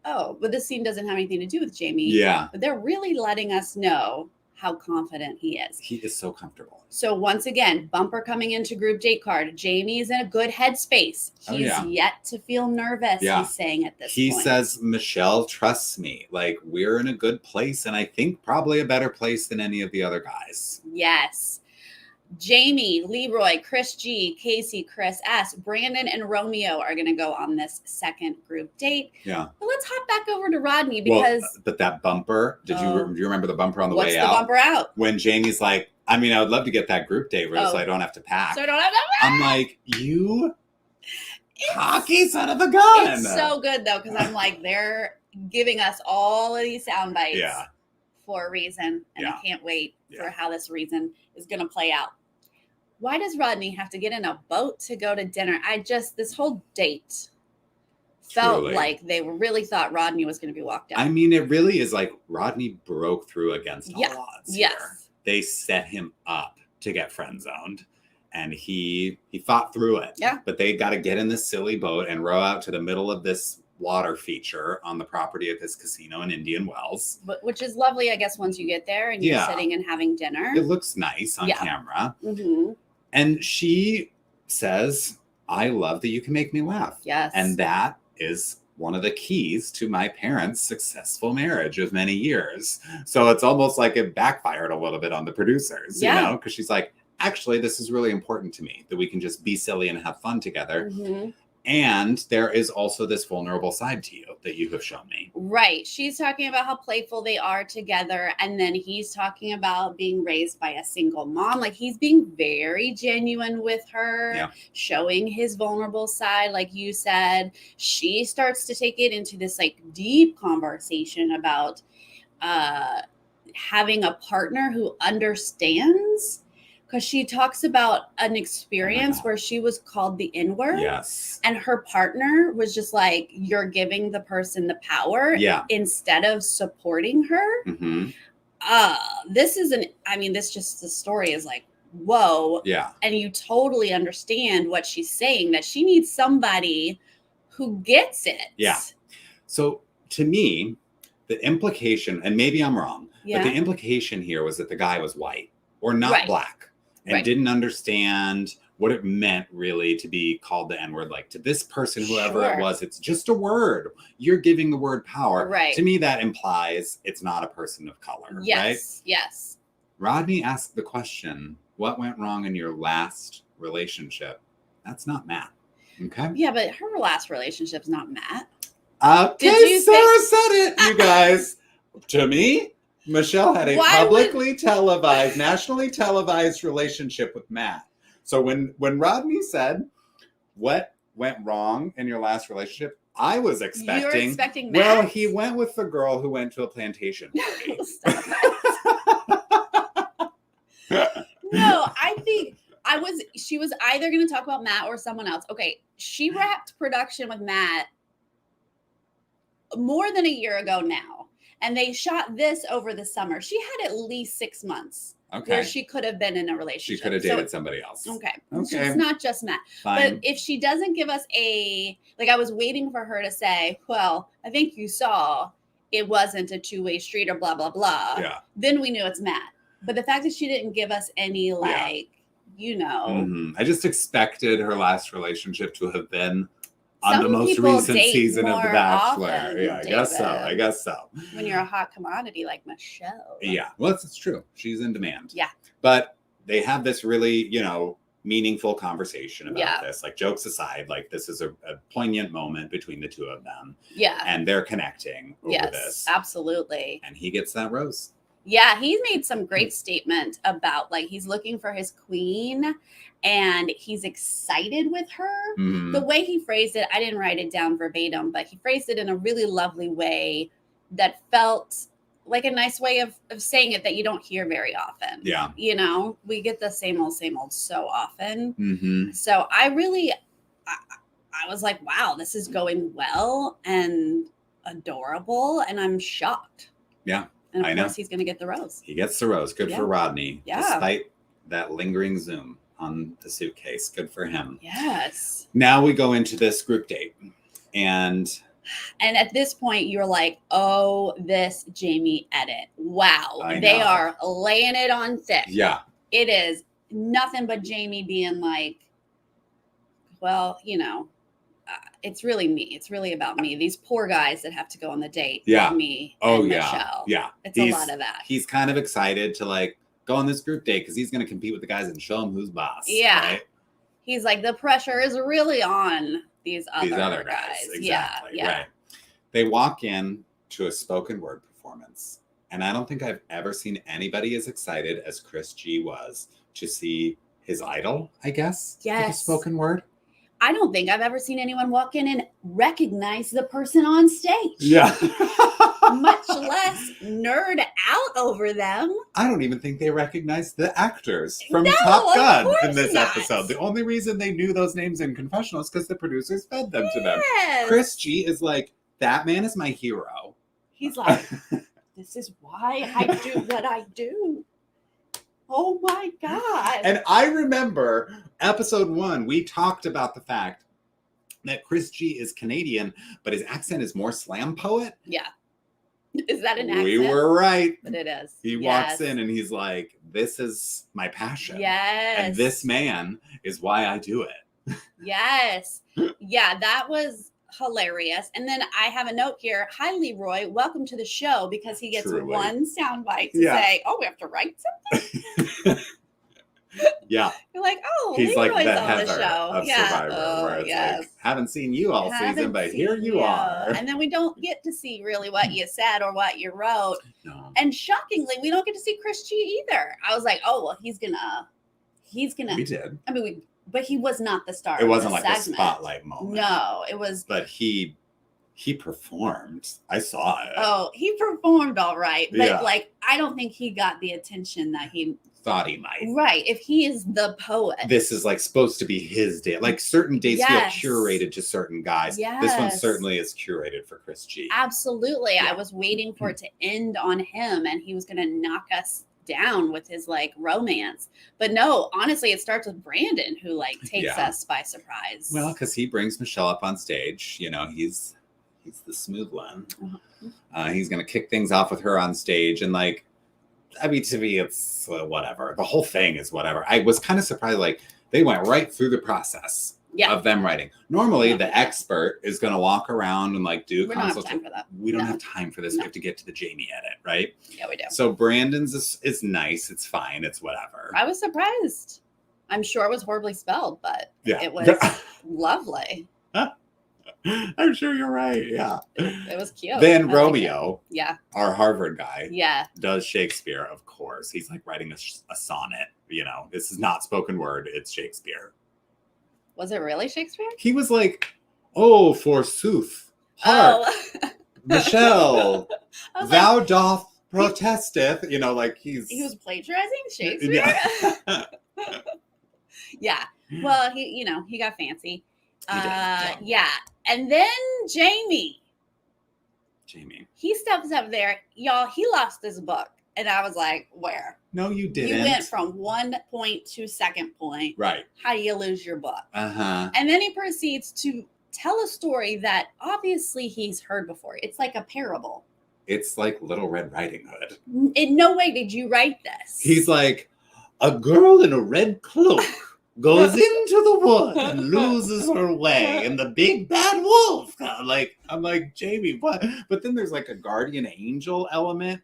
oh, but this scene doesn't have anything to do with Jamie.
Yeah.
But they're really letting us know how confident he is.
He is so comfortable.
So once again, bumper coming into group date card. Jamie is in a good headspace. He's yet to feel nervous, he's saying at this point.
He says, Michelle trusts me. Like, we're in a good place, and I think probably a better place than any of the other guys.
Yes. Jamie, Leroy, Chris G, Casey, Chris S, Brandon, and Romeo are going to go on this second group date.
Yeah.
But let's hop back over to Rodney because...
but that bumper, do you remember the bumper on the way out?
What's the bumper out?
When Jamie's like, I mean, I would love to get that group date so I don't have to pack.
So I don't have to pack.
I'm like, you cocky son of a gun.
It's so good, though, because I'm like, they're giving us all of these sound bites for a reason. And I can't wait for how this reason is going to play out. Why does Rodney have to get in a boat to go to dinner? This whole date felt like they really thought Rodney was going to be walked out.
I mean, it really is like Rodney broke through against all odds.
Yes.
Here. They set him up to get friend zoned, and he fought through it.
Yeah.
But they got to get in this silly boat and row out to the middle of this water feature on the property of his casino in Indian Wells.
Which is lovely, I guess, once you get there and you're sitting and having dinner.
It looks nice on camera.
Mm-hmm.
And she says, I love that you can make me laugh.
Yes.
And that is one of the keys to my parents' successful marriage of many years. So it's almost like it backfired a little bit on the producers, because she's like, actually, this is really important to me, that we can just be silly and have fun together. Mm-hmm. And there is also this vulnerable side to you that you have shown me.
Right. She's talking about how playful they are together. And then he's talking about being raised by a single mom. Like, he's being very genuine with her, showing his vulnerable side. Like you said, she starts to take it into this like deep conversation about having a partner who understands. Because she talks about an experience where she was called the N-word.
This
And her partner was just like, you're giving the person the power instead of supporting her. Mm-hmm. The story is like, whoa.
Yeah.
And you totally understand what she's saying, that she needs somebody who gets it.
Yeah. So to me, the implication, and maybe I'm wrong, but the implication here was that the guy was white or not black. And didn't understand what it meant really to be called the N-word. Like, to this person, whoever it was, it's just a word. You're giving the word power.
Right.
To me, that implies it's not a person of color. Right?
Yes.
Rodney asked the question, what went wrong in your last relationship? That's not Matt. Okay.
Yeah, but her last relationship's not Matt.
Okay, Sarah said it, you guys. To me, Michelle had a publicly televised, nationally televised relationship with Matt. So when Rodney said, what went wrong in your last relationship? I was expecting.
You're expecting Matt?
Well, he went with the girl who went to a plantation party.
No, I think she was either going to talk about Matt or someone else. Okay, she wrapped production with Matt more than a year ago now. And they shot this over the summer. She had at least 6 months where she could have been in a relationship.
She could have dated somebody else.
Okay. It's not just Matt.
Fine.
But if she doesn't give us I was waiting for her to say, well, I think you saw it wasn't a two-way street or blah, blah, blah.
Yeah.
Then we knew it's Matt. But the fact that she didn't give us any, I
just expected her last relationship to have been on the most recent season of The Bachelor. Yeah, I guess so.
When you're a hot commodity like Michelle.
Yeah, well, it's true. She's in demand.
Yeah.
But they have this really, meaningful conversation about this. Like, jokes aside, like, this is a poignant moment between the two of them.
Yeah.
And they're connecting over this.
Absolutely.
And he gets that rose.
Yeah, he made some great statement about, he's looking for his queen and he's excited with her.
Mm-hmm.
The way he phrased it, I didn't write it down verbatim, but he phrased it in a really lovely way that felt like a nice way of saying it that you don't hear very often.
Yeah.
We get the same old so often.
Mm-hmm.
So I was like, wow, this is going well and adorable. And I'm shocked.
Yeah.
And of course, he's going to get the rose.
He gets the rose. Good for Rodney.
Yeah.
Despite that lingering zoom on the suitcase. Good for him.
Yes.
Now we go into this group date. And
at this point, you're like, oh, this Jamie edit. Wow. They are laying it on thick.
Yeah.
It is nothing but Jamie being like, well, it's really me. It's really about me. These poor guys that have to go on the date with me and Michelle.
Yeah.
It's a lot of that.
He's kind of excited to go on this group date because he's going to compete with the guys and show them who's boss.
Yeah.
Right?
He's like, the pressure is really on these other guys.
Exactly.
Yeah.
Right. They walk in to a spoken word performance. And I don't think I've ever seen anybody as excited as Chris G was to see his idol, I guess.
Yes.
With a spoken word.
I don't think I've ever seen anyone walk in and recognize the person on stage.
Yeah.
Much less nerd out over them.
I don't even think they recognized the actors from Top Gun in this episode. The only reason they knew those names in confessional is because the producers fed them to them. Chris G is like, that man is my hero.
He's like, this is why I do what I do. Oh my God.
And I remember episode 1, we talked about the fact that Chris G is Canadian, but his accent is more slam poet.
Yeah. Is that an accent?
We were right.
But it is.
He walks in and he's like, this is my passion.
Yes.
And this man is why I do it.
Yes. Yeah, that was hilarious. And then I have a note here. Hi, Leroy. Welcome to the show, because he gets one soundbite to say, oh, we have to write something?
Yeah.
You're like, oh,
he's
Leroy's
like the
on
Heather
the show.
of Survivor, where it's like, haven't seen you all season, but here you are.
And then we don't get to see really what you said or what you wrote.
No.
And shockingly, we don't get to see Chris G either. I was like, oh, well, he's gonna.
We did.
I mean, but he was not the star.
It wasn't like
segment.
a spotlight moment.
No, it was.
But he performed. I saw it.
Oh, he performed all right. But I don't think he got the attention that he
thought he might.
Right. If he is the poet.
This is supposed to be his day. Like, certain dates feel curated to certain guys.
Yes.
This one certainly is curated for Chris G.
Absolutely. Yeah. I was waiting for it to end on him, and he was going to knock us down with his romance. But no, honestly, it starts with Brandon, who takes us by surprise.
Well, because he brings Michelle up on stage. He's the smooth one. He's going to kick things off with her on stage. And to me, it's whatever. The whole thing is whatever. I was kind of surprised. They went right through the process of them writing. Normally, the expert is going to walk around and do
we don't have time for that.
We don't have time for this. We have to get to the Jamie edit, right?
Yeah, we do.
So Brandon's is nice. It's fine. It's whatever.
I was surprised. I'm sure it was horribly spelled, but it was lovely.
I'm sure you're right. Yeah.
It was cute.
Then Romeo,
our
Harvard guy,
does
Shakespeare, of course. He's like writing a sonnet. This is not spoken word. It's Shakespeare.
Was it really Shakespeare?
He was like, oh, forsooth, hark, Michelle, thou doth protesteth. Like he
was plagiarizing Shakespeare. Yeah. Well, he got fancy. And then Jamie. He steps up there. Y'all, he lost his book. And I was like, where?
No, you didn't.
You went from 1 point to second point.
Right.
How do you lose your book?
Uh-huh.
And then he proceeds to tell a story that obviously he's heard before. It's like a parable.
It's like Little Red Riding Hood.
In no way did you write this.
He's like, a girl in a red cloak goes into the wood and loses her way, and the big bad wolf. I'm like, Jamie, what? But then there's like a guardian angel element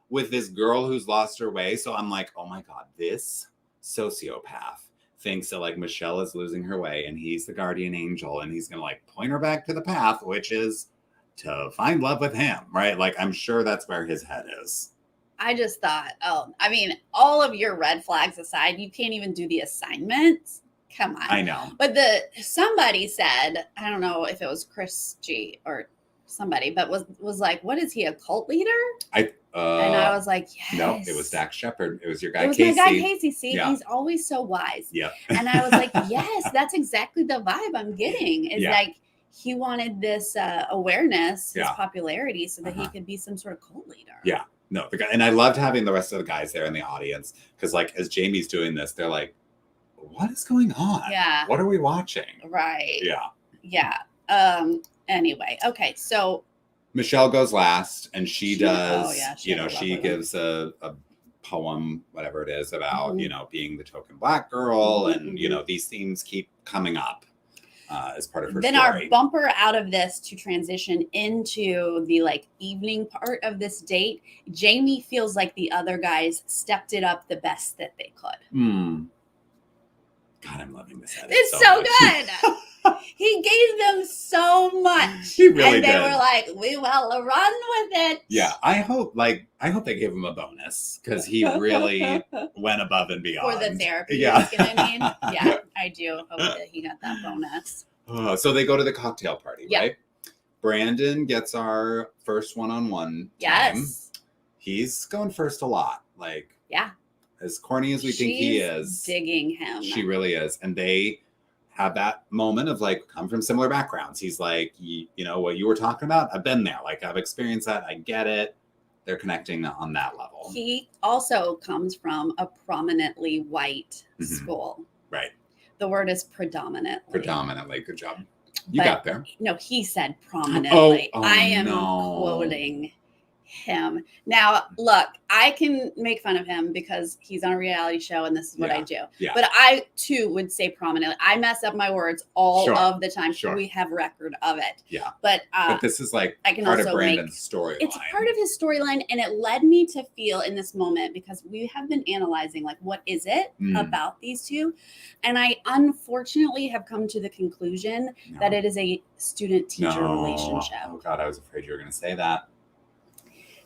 with this girl who's lost her way. So I'm like, oh my God, this sociopath thinks that like Michelle is losing her way and he's the guardian angel and he's gonna like point her back to the path, which is to find love with him, right? Like, I'm sure that's where his head is.
I just thought, all of your red flags aside, you can't even do the assignments. Come on.
I know.
But somebody said, I don't know if it was Chris G or somebody, but was like, what is he, a cult leader? And I was like, yes.
No, it was Dax Shepard. It was your guy,
It was
Casey.
my guy, Casey. See, he's always so wise.
Yeah.
And I was like, yes, that's exactly the vibe I'm getting. Is like, he wanted this awareness, his popularity, so that he could be some sort of cult leader.
Yeah. No, the guy, and I loved having the rest of the guys there in the audience because, like, as Jamie's doing this, they're like, "What is going on?
Yeah.
What are we watching?"
Right.
Yeah.
Yeah. Anyway, okay, so
Michelle goes last, and she does.
Oh, yeah,
she gives a poem, whatever it is, about being the token Black girl, and these themes keep coming up. As part of her
then
story.
Our bumper out of this to transition into the like evening part of this date, Jamie feels like the other guys stepped it up the best that they could.
God, I'm loving this edit.
It's so good. He gave them so much.
He really
did. And they
did.
were like, we will run with it.
Yeah, I hope they gave him a bonus because he really went above and beyond.
For the therapy.
Yeah.
You know what I mean? Yeah, I do hope that he got that bonus.
So they go to the cocktail party,
Yep.
right? Brandon gets our first one-on-one
Yes.
time. He's going first a lot. Like, as corny as we think he is.
Digging him.
She really is. And they have that moment of like, come from similar backgrounds. He's like, what you were talking about? I've been there. Like, I've experienced that. I get it. They're connecting on that level.
He also comes from a prominently white school.
Right.
The word is predominantly.
Predominantly. Good job. You got there.
No, he said prominently.
Oh,
I am quoting him. Now, look, I can make fun of him because he's on a reality show and this is what I do.
Yeah.
But I, too, would say prominently. I mess up my words all of the time.
Sure.
We have record of it.
Yeah.
But
this is like
I can
part
also
of Brandon's storyline.
It's part of his storyline, and it led me to feel in this moment, because we have been analyzing, like, what is it about these two? And I unfortunately have come to the conclusion that it is a student-teacher relationship.
Oh, God, I was afraid you were going to say that.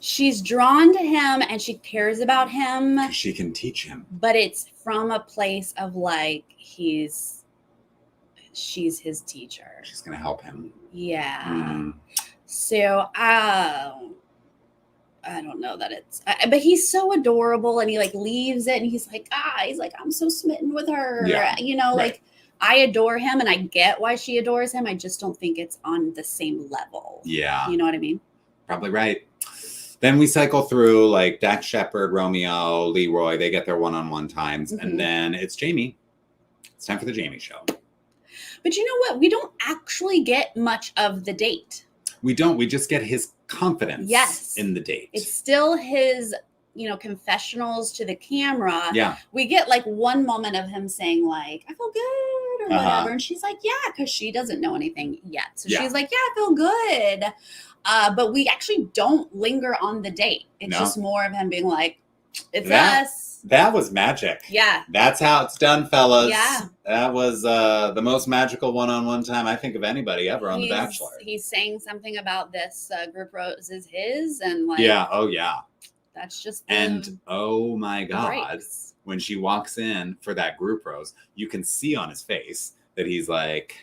She's drawn to him and she cares about him.
She can teach him.
But it's from a place of like, she's his teacher.
She's going to help him.
Yeah. So, I don't know that it's, but he's so adorable, and he like leaves it and he's like, I'm so smitten with her.
Yeah.
Like, I adore him and I get why she adores him. I just don't think it's on the same level.
Yeah.
You know what I mean?
Probably right. Then we cycle through like Dax Shepard, Romeo, Leroy. They get their one-on-one times. And then it's Jamie. It's time for the Jamie show.
But you know what? We don't actually get much of the date.
We don't. We just get his confidence in the date.
It's still his, confessionals to the camera.
Yeah.
We get like one moment of him saying like, I feel good or whatever. And she's like, yeah, because she doesn't know anything yet. So she's like, yeah, I feel good. But we actually don't linger on the date. It's just more of him being like, it's us.
That was magic.
Yeah.
That's how it's done, fellas.
Yeah.
That was the most magical one-on-one time I think of anybody ever on The Bachelor.
He's saying something about this group rose is his, and like,
yeah, oh yeah.
That's just
and oh my God,
breaks.
When she walks in for that group rose, you can see on his face that he's like,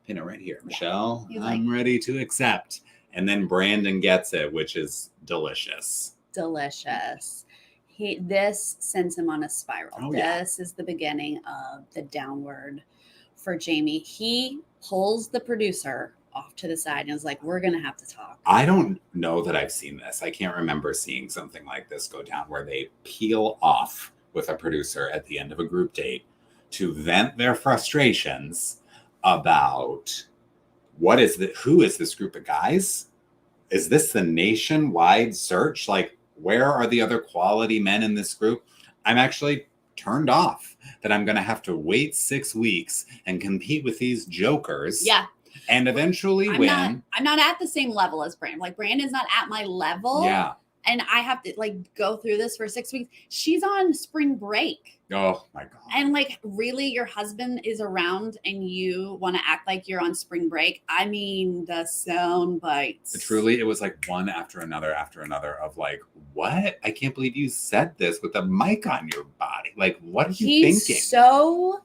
pin it right here, Michelle. I'm ready to accept. And then Brandon gets it, which is delicious.
Delicious. This sends him on a spiral.
Oh,
this is the beginning of the downward for Jamie. He pulls the producer off to the side and is like, we're going to have to talk.
I don't know that I've seen this. I can't remember seeing something like this go down where they peel off with a producer at the end of a group date to vent their frustrations about who is this group of guys? Is this the nationwide search? Like, where are the other quality men in this group? I'm actually turned off that I'm going to have to wait 6 weeks and compete with these jokers.
Yeah.
And eventually win.
I'm not at the same level as Brandon. Like, Brandon's not at my level.
Yeah.
And I have to like go through this for 6 weeks. She's on spring break.
Oh my God.
And like, really, your husband is around and you want to act like you're on spring break. I mean, the sound bites.
Truly, it was like one after another of like, what? I can't believe you said this with a mic on your body. Like, what are you thinking?
He's so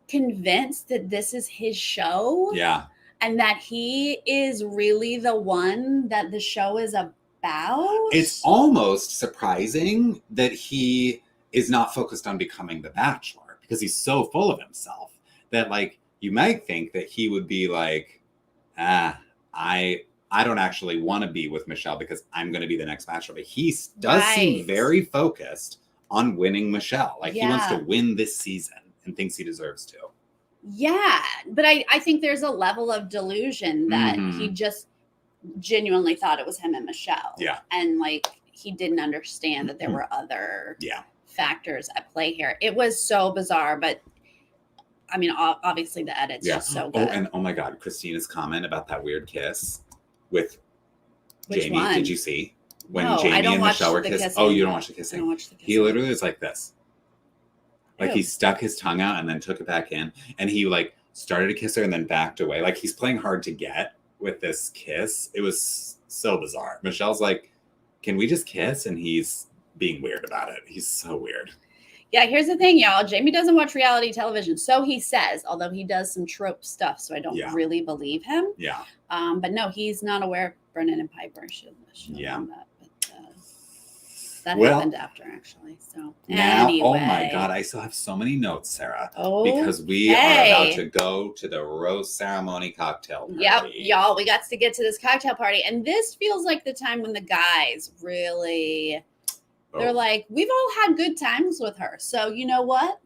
convinced that this is his show.
Yeah.
And that he is really the one that the show is about.
It's almost surprising that he is not focused on becoming the Bachelor because he's so full of himself that like you might think that he would be like, I don't actually want to be with Michelle because I'm going to be the next Bachelor. But he does seem very focused on winning Michelle. Like he wants to win this season and thinks he deserves to.
Yeah. But I think there's a level of delusion that he just genuinely thought it was him and Michelle.
Yeah.
And like he didn't understand that there were other factors at play here. It was so bizarre, but I mean, obviously the edit's just so good.
Oh, and oh my God, Christina's comment about that weird kiss with Jamie.
One?
Did you see when Jamie and Michelle were kissing? Oh, you don't watch the kissing.
I don't watch the kissing.
He literally was like this. Like
Ew.
He stuck his tongue out and then took it back in, and he like started to kiss her and then backed away. Like he's playing hard to get with this kiss. It was so bizarre. Michelle's like, can we just kiss? And he's being weird about it. He's so weird.
Yeah, here's the thing, y'all. Jamie doesn't watch reality television. So he says, although he does some trope stuff. So I don't really believe him.
Yeah.
But no, he's not aware of Brennan and Piper. She'll know that. That happened after, actually. So
now,
anyway.
oh my God, I still have so many notes, Sarah.
Oh,
because we are about to go to the rose ceremony cocktail party.
Yep, y'all, we got to get to this cocktail party, and this feels like the time when the guys really, they're like, we've all had good times with her, so you know what?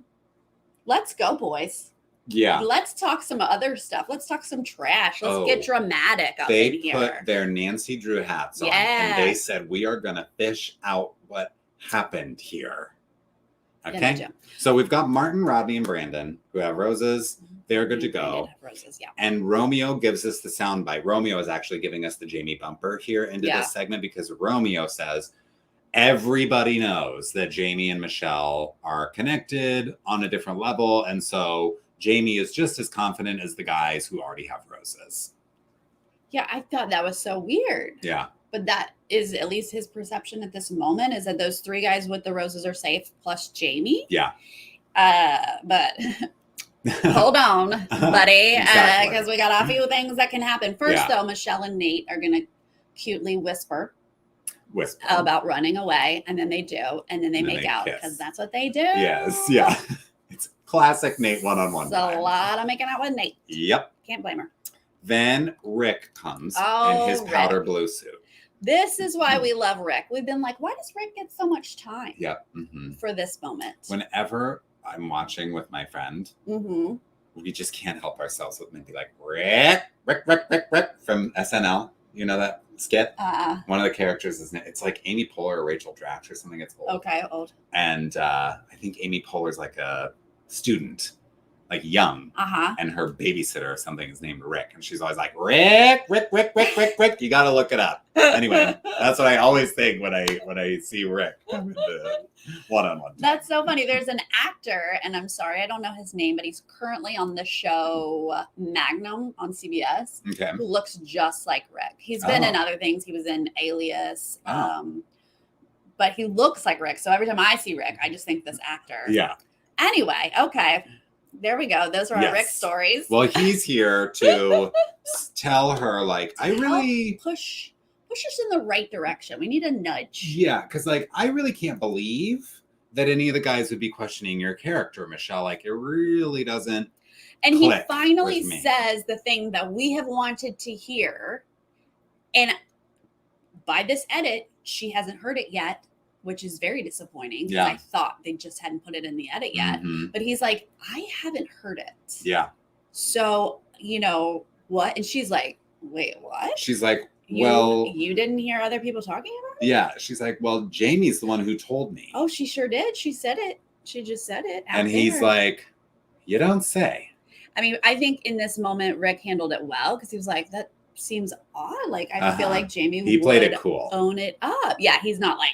Let's go, boys.
Yeah.
Let's talk some other stuff. Let's talk some trash. Let's get dramatic up in here.
They put their Nancy Drew hats on, and they said, we are going to fish out what happened here. Okay? Yeah, so we've got Martin, Rodney, and Brandon who have roses. They're good to go.
Roses,
and Romeo gives us the soundbite. Romeo is actually giving us the Jamie bumper here into this segment because Romeo says, everybody knows that Jamie and Michelle are connected on a different level, and so Jamie is just as confident as the guys who already have roses.
Yeah, I thought that was so weird.
Yeah.
But that is at least his perception at this moment, is that those three guys with the roses are safe, plus Jamie.
Yeah.
But hold on, buddy, because we got a few things that can happen. First, though, Michelle and Nate are going to cutely whisper about running away, and then they do, and then they make out, because that's what they do.
Yes, yeah. It's classic Nate one-on-one.
It's a lot of making out with Nate.
Yep.
Can't blame her.
Then Rick comes in his powder blue suit.
This is why we love Rick. We've been like, why does Rick get so much time for this moment?
Whenever I'm watching with my friend, we just can't help ourselves with maybe like, Rick from SNL. You know that skit? One of the characters is, it's like Amy Poehler or Rachel Dratch or something. It's old.
Okay, old.
And I think Amy Poehler's like a student. like young.
Uh-huh.
And her babysitter or something is named Rick. And she's always like, Rick. You got to look it up. Anyway, that's what I always think when I see Rick. One-on-one.
That's so funny. There's an actor, and I'm sorry, I don't know his name, but he's currently on the show Magnum on CBS.
Okay.
Who looks just like Rick. He's been in other things. He was in Alias. But he looks like Rick. So every time I see Rick, I just think this actor.
Yeah.
Anyway, okay. There we go. Those are our Rick stories.
Well, he's here to tell her, like, I really
push us in the right direction. We need a nudge.
Yeah, because like I really can't believe that any of the guys would be questioning your character, Michelle. Like it really doesn't.
And he finally says the thing that we have wanted to hear. And by this edit, she hasn't heard it yet, which is very disappointing because I thought they just hadn't put it in the edit yet. Mm-hmm. But he's like, I haven't heard it.
Yeah.
So, you know what? And she's like, wait, what?
She's like,
you didn't hear other people talking about it?
Yeah. She's like, well, Jamie's the one who told me.
Oh, she sure did. She said it. She just said it.
And he's like, you don't say.
I mean, I think in this moment, Rick handled it well because he was like, that seems odd. Like, I feel like Jamie
he played it cool.
Own it up. Yeah, he's not like,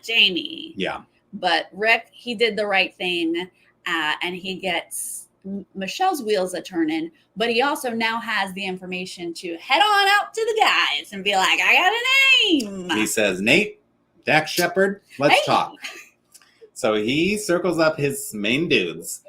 Jamie.
Yeah.
But Rick, he did the right thing, and he gets Michelle's wheels a turning, but he also now has the information to head on out to the guys and be like, I got a name.
He says, Nate, Dax Shepard, let's talk. So he circles up his main dudes,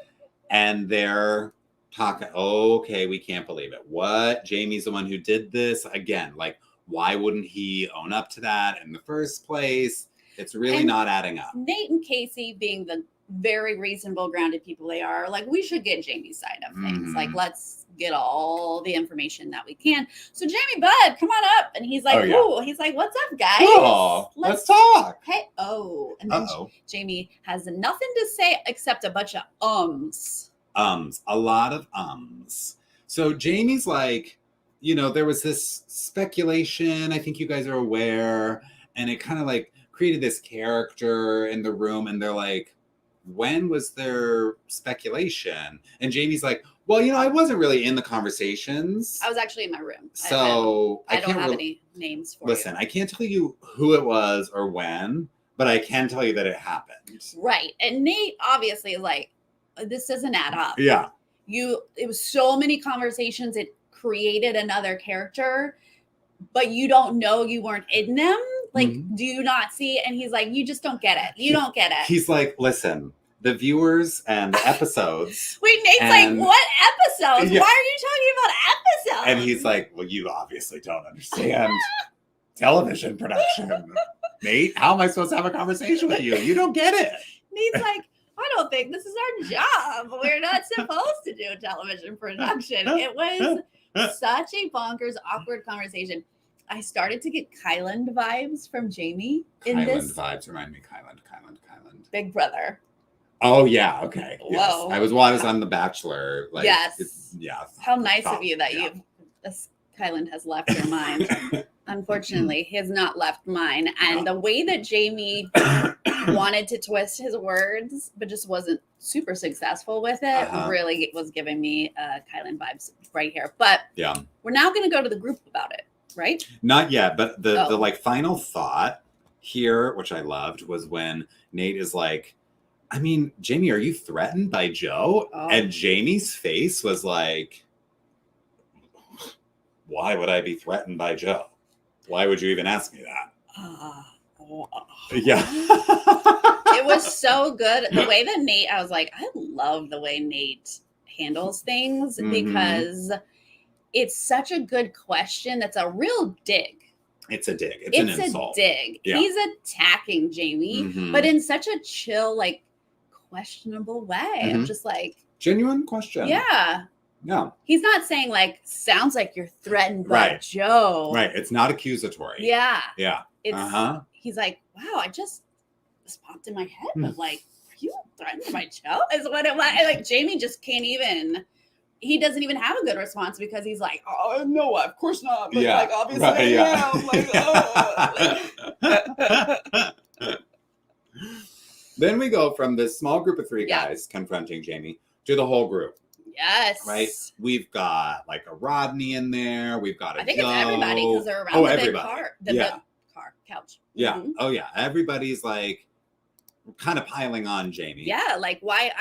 and they're talking. Okay, we can't believe it. What? Jamie's the one who did this again. Like, why wouldn't he own up to that in the first place? It's really not adding up.
Nate and Casey, being the very reasonable, grounded people they are, like, we should get Jamie's side of things. Like, let's get all the information that we can. So Jamie, bud, come on up. And he's like, ooh, he's like, what's up, guys?
Oh, let's talk.
Hey, and then Jamie has nothing to say except a bunch of ums.
A lot of ums. So Jamie's like, you know, there was this speculation, I think you guys are aware, and it kind of like created this character in the room, and they're like, when was there speculation? And Jamie's like, well, you know, I wasn't really in the conversations.
I was actually in my room.
So
I don't have any names for you.
Listen, I can't tell you who it was or when, but I can tell you that it happened.
Right. And Nate obviously is like, this doesn't add up.
Yeah.
It was so many conversations. It created another character, but you don't know, you weren't in them. Like, do you not see? And he's like, you just don't get it. You don't get it.
He's like, listen, the viewers and the episodes.
Wait, Nate's like, what episodes? Yeah. Why are you talking about episodes?
And he's like, well, you obviously don't understand television production. Nate, how am I supposed to have a conversation with you? You don't get it.
Nate's like, I don't think this is our job. We're not supposed to do television production. It was such a bonkers, awkward conversation. I started to get Kyland vibes from Jamie.
Kyland vibes remind me. Kyland.
Big Brother.
Oh yeah, okay.
Whoa.
Yes. I was on The Bachelor. Like,
yes.
Yeah.
How nice of you that Kyland has left your mind. Unfortunately, he has not left mine. And the way that Jamie wanted to twist his words, but just wasn't super successful with it, really was giving me Kyland vibes right here. But we're now going to go to the group about it, right?
Not yet, but the like final thought here, which I loved, was when Nate is like, I mean, Jamie, are you threatened by Joe? And Jamie's face was like, why would I be threatened by Joe? Why would you even ask me that? Yeah.
It was so good. The way that Nate, I was like, I love the way Nate handles things because it's such a good question. That's a real dig.
It's a dig. It's an insult.
It's a dig. Yeah. He's attacking Jamie, but in such a chill, like, questionable way. I'm just like,
genuine question.
Yeah.
Yeah.
He's not saying like, sounds like you're threatened by Joe.
Right. It's not accusatory.
Yeah.
Yeah.
It's he's like, wow, I just popped in my head, but like, are you threatened by Joe? Is what it was. Like, Jamie just can't even. He doesn't even have a good response because he's like, oh no, of course not. But like, obviously, Like,
Then we go from this small group of three guys confronting Jamie to the whole group.
Yes.
Right? We've got like a Rodney in there. We've got a
I think
Joe.
it's everybody because they're around the big car. The big couch.
Yeah.
Mm-hmm.
Oh, yeah. Everybody's like kind of piling on Jamie.
Yeah. Like why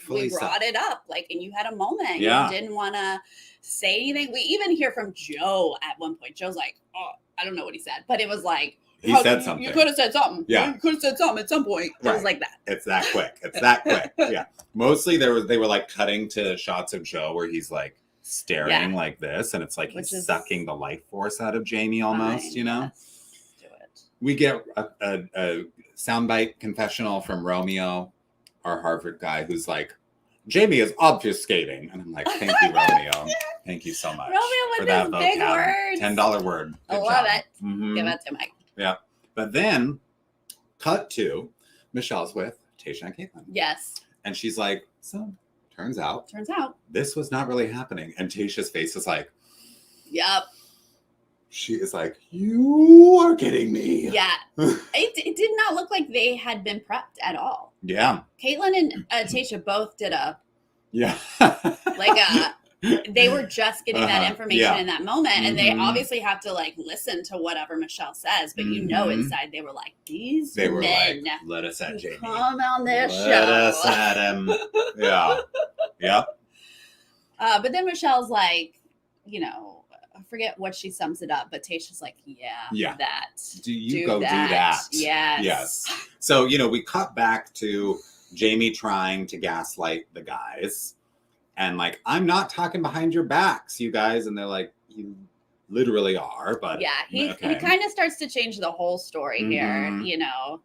we brought it up. Like, and you had a moment.
Yeah.
You didn't want to say anything. We even hear from Joe at one point. Joe's like, oh, I don't know what he said, but it was like,
he said something.
You could have said something.
Yeah.
You could have said something at some point. It was like that.
It's that quick. It's that quick. Yeah. Mostly they were like cutting to shots of Joe where he's like staring like this. And it's like he's sucking the life force out of Jamie almost, you know?
Yes. Do it.
We get a soundbite confessional from Romeo, our Harvard guy, who's like, Jamie is obfuscating. And I'm like, thank you, Romeo. Thank you so much.
Romeo with his big words.
$10 word.
I love it. Mm-hmm. Give it to Mike.
Yeah. But then, cut to, Michelle's with Tayshia and Caitlin.
Yes.
And she's like, so, turns out. This was not really happening. And Tayshia's face is like.
Yep.
She is like, you are kidding me.
Yeah. It did not look like they had been prepped at all.
Yeah.
Caitlin and Tayshia both did
Yeah.
they were just getting that information in that moment. And they obviously have to like listen to whatever Michelle says. But you know inside they were like, they were men
like, let us at Jamie.
Come on this show.
Let us at him. Yeah. Yep.
But then Michelle's like, you know, I forget what she sums it up, but Tayshia's like, that.
Do that. Yes. So, you know, we cut back to Jamie trying to gaslight the guys. And like, I'm not talking behind your backs, you guys. And they're like, you literally are. But
yeah, he kind of starts to change the whole story here. You know,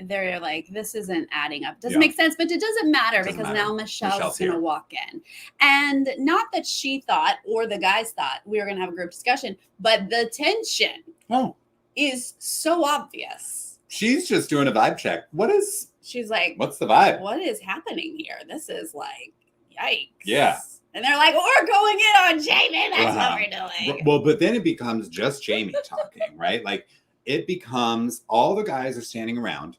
they're like, this isn't adding up. Doesn't make sense, but it doesn't matter because now Michelle's going to walk in. And not that she thought or the guys thought we were going to have a group discussion, but the tension is so obvious.
She's just doing a vibe check.
She's like,
what's the vibe?
What is happening here? This is like, yikes.
Yeah.
And they're like, we're going in on Jamie. That's what we're doing.
Well, but then it becomes just Jamie talking, right? Like it becomes all the guys are standing around,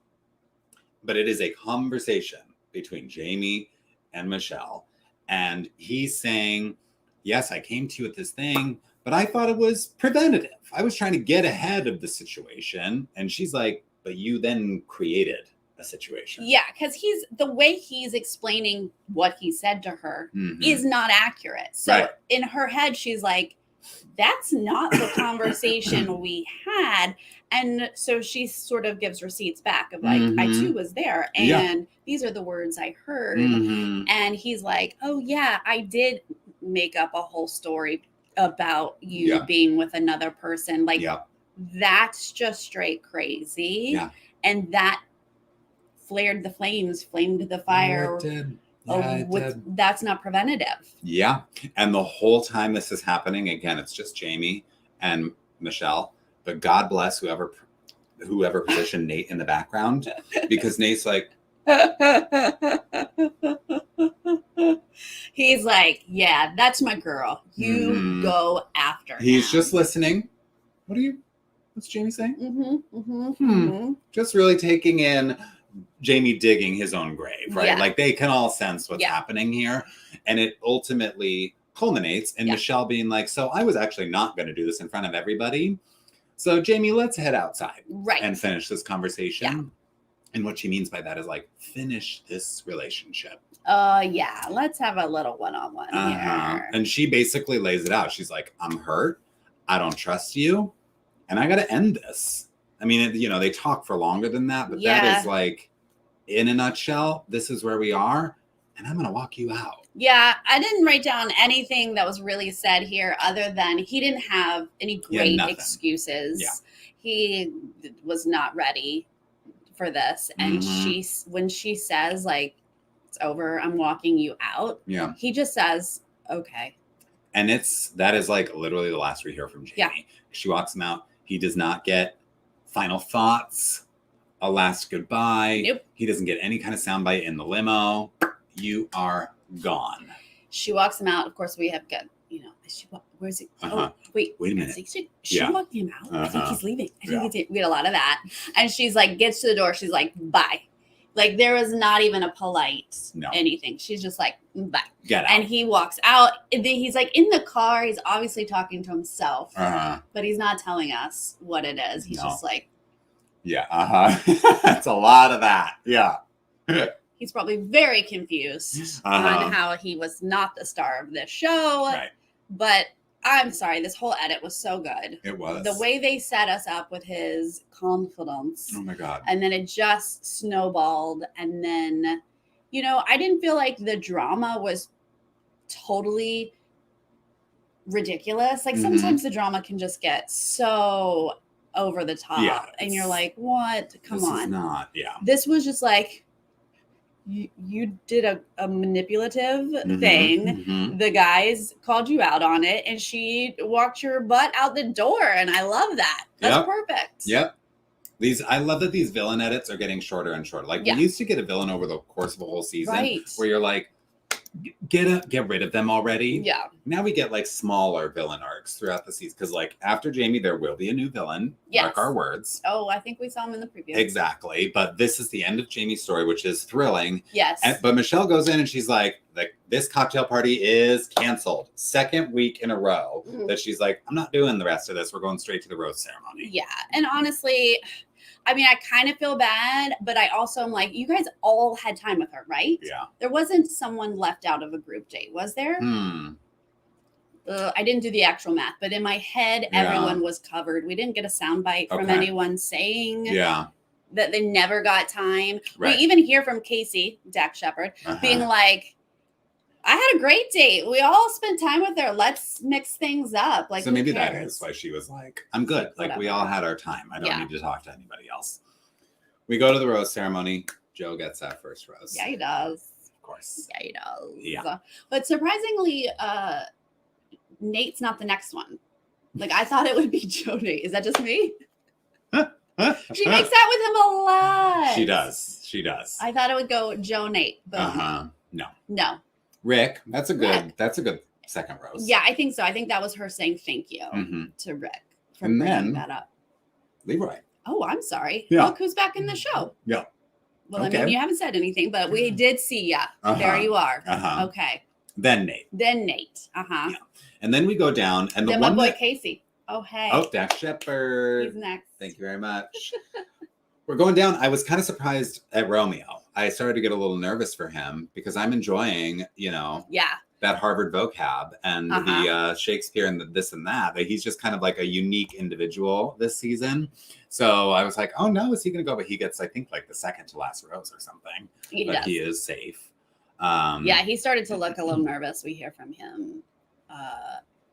but it is a conversation between Jamie and Michelle. And he's saying, yes, I came to you with this thing, but I thought it was preventative. I was trying to get ahead of the situation. And she's like, but you then created a situation.
Yeah, because the way he's explaining what he said to her is not accurate. So in her head, she's like, that's not the conversation we had. And so she sort of gives receipts back of like, I too was there. And these are the words I heard. And he's like, oh yeah, I did make up a whole story about you being with another person. Like that's just straight crazy. Yeah. And that flamed the fire. Yeah, it did. That's not preventative.
Yeah. And the whole time this is happening, again, it's just Jamie and Michelle. But God bless whoever positioned Nate in the background, because Nate's like,
he's like, yeah, that's my girl. You go after him.
He's just listening. What's Jamie saying? Just really taking in Jamie digging his own grave, right? Like they can all sense what's happening here. And it ultimately culminates in Michelle being like, so I was actually not going to do this in front of everybody. So Jamie, let's head outside and finish this conversation. Yeah. And what she means by that is like, finish this relationship.
Let's have a little one-on-one here.
And she basically lays it out. She's like, I'm hurt. I don't trust you. And I got to end this. I mean, you know, they talk for longer than that, but that is like, in a nutshell, this is where we are, and I'm going to walk you out.
Yeah, I didn't write down anything that was really said here other than he didn't have any great excuses. Yeah. He was not ready for this. And when she says, like, it's over, I'm walking you out, he just says, okay.
And that is like literally the last we hear from Jamie. Yeah. She walks him out. He does not get final thoughts, a last goodbye. Nope. He doesn't get any kind of soundbite in the limo. You are gone.
She walks him out. Of course, we have got, you know, where is he? Oh, wait
a minute.
She walked him out. I think he's leaving. We had a lot of that. And she's like, gets to the door. She's like, bye. Like, there was not even a polite anything. She's just like, bye.
Get out.
And he walks out. He's like in the car. He's obviously talking to himself, but he's not telling us what it is. He's just like,
yeah, That's a lot of that. Yeah.
He's probably very confused on how he was not the star of this show.
Right.
But I'm sorry, this whole edit was so good.
It was.
The way they set us up with his confidence.
Oh my God.
And then it just snowballed. And then, I didn't feel like the drama was totally ridiculous. Like sometimes the drama can just get so over the top. Yeah, and you're like, what? Come on.
This is not,
This was just like, you did a manipulative thing. The guys called you out on it, and she walked your butt out the door, and I love that. That's perfect.
Yep. I love that these villain edits are getting shorter and shorter. Like we used to get a villain over the course of a whole season, where you're like, get rid of them already.
Yeah.
Now we get like smaller villain arcs throughout the season because like after Jamie, there will be a new villain.
Yes.
Mark our words.
Oh, I think we saw him in the preview.
Exactly. But this is the end of Jamie's story, which is thrilling.
Yes.
But Michelle goes in and she's like, this cocktail party is canceled. Second week in a row that she's like, I'm not doing the rest of this. We're going straight to the rose ceremony.
Yeah. And honestly, I mean, I kind of feel bad, but I also am like, you guys all had time with her, right?
Yeah.
There wasn't someone left out of a group date, was there? I didn't do the actual math, but in my head, everyone was covered. We didn't get a soundbite from anyone saying that they never got time.
Right.
We even hear from Casey, Dak Shepard, being like, I had a great date. We all spent time with her. Let's mix things up. Like,
so maybe that is why she was like, I'm good. Like,
Whatever.
we all had our time. I don't need to talk to anybody else. We go to the rose ceremony. Joe gets that first rose.
Yeah, he does.
Of course.
Yeah, he does.
Yeah.
But surprisingly, Nate's not the next one. Like, I thought it would be Joe Nate. Is that just me? She makes out with him a lot.
She does.
I thought it would go Joe Nate. But No.
Rick, that's a good second rose.
Yeah, I think so. I think that was her saying thank you to Rick for bringing that up.
Leroy.
Oh, I'm sorry.
Yeah.
Look who's back in the show.
Yeah.
Well, I mean, you haven't said anything, but we did see ya. There you are. Okay.
Then Nate.
Yeah.
And then we go down, and
then my boy Casey. Oh, hey.
Oh, Dak Shepard.
He's next.
Thank you very much. We're going down. I was kind of surprised at Romeo. I started to get a little nervous for him because I'm enjoying, that Harvard vocab and the Shakespeare and the this and that. But he's just kind of like a unique individual this season. So I was like, oh no, is he going to go? But he gets, I think, like the second to last rose or something. He is safe.
He started to look a little nervous. We hear from him.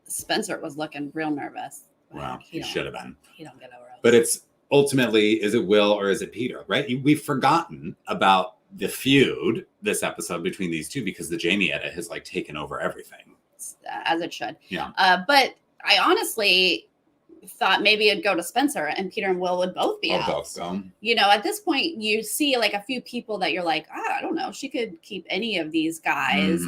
Spencer was looking real nervous.
Well, he should have been.
He don't get a rose.
But it's ultimately, is it Will or is it Peter, right? We've forgotten about the feud this episode between these two because the Jamie edit has like taken over everything.
As it should.
Yeah.
But I honestly thought maybe it'd go to Spencer and Peter and Will would both be out.
Both so.
At this point you see like a few people that you're like, I don't know, she could keep any of these guys.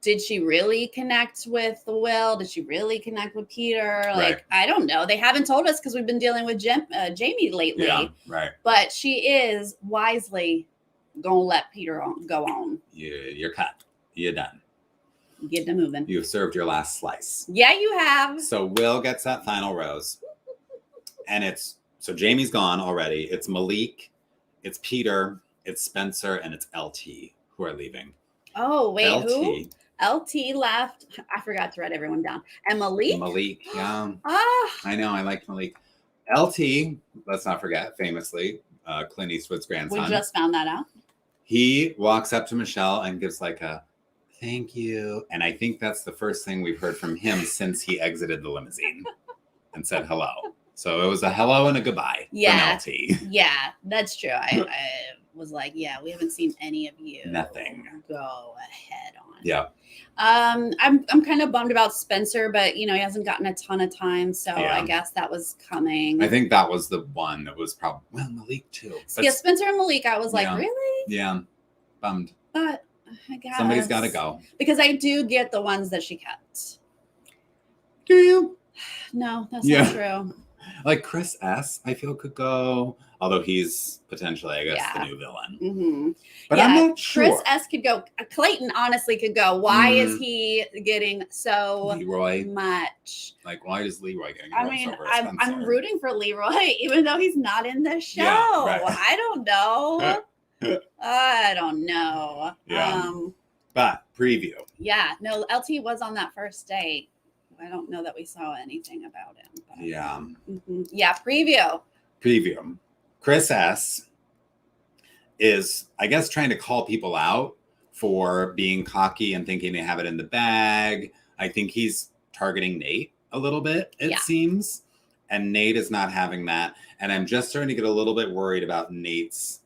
Did she really connect with Will? Did she really connect with Peter? Like, I don't know. They haven't told us because we've been dealing with Jamie lately.
Yeah, right.
But she is wisely gonna let Peter go on.
You're cut. You're done.
Get them moving.
You've served your last slice.
Yeah, you have.
So Will gets that final rose. And so Jamie's gone already. It's Malik, it's Peter, it's Spencer, and it's LT who are leaving.
Oh, wait,
LT.
who? LT left. I forgot to write everyone down. And Malik?
Yeah. I know, I like Malik. LT, let's not forget, famously, Clint Eastwood's grandson.
We just found that out.
He walks up to Michelle and gives like a thank you. And I think that's the first thing we've heard from him since he exited the limousine and said hello. So it was a hello and a goodbye from LT.
Yeah, that's true. I was like, we haven't seen any of you.
Nothing.
Go ahead on.
Yeah.
I'm kind of bummed about Spencer, but he hasn't gotten a ton of time, so I guess that was coming.
I think that was the one that was probably Malik too.
But Spencer and Malik, I was like, really?
Yeah. Bummed.
But I guess
somebody's got to go.
Because I do get the ones that she kept.
Do you?
No, that's not true.
Like Chris S., I feel could go, although he's potentially, I guess, the new villain.
Mm-hmm.
But I'm not sure.
Chris S. could go. Clayton honestly could go. Why is he getting so
Leroy
much?
Like, why is Leroy getting?
I mean, I'm rooting for Leroy, even though he's not in the show. Yeah, right. I don't know. I don't know.
Yeah. But preview.
Yeah. No, LT was on that first date. I don't know that we saw anything about him. But,
yeah.
Mm-hmm. Yeah. Preview.
Chris S. is, I guess, trying to call people out for being cocky and thinking they have it in the bag. I think he's targeting Nate a little bit, it seems. And Nate is not having that. And I'm just starting to get a little bit worried about Nate's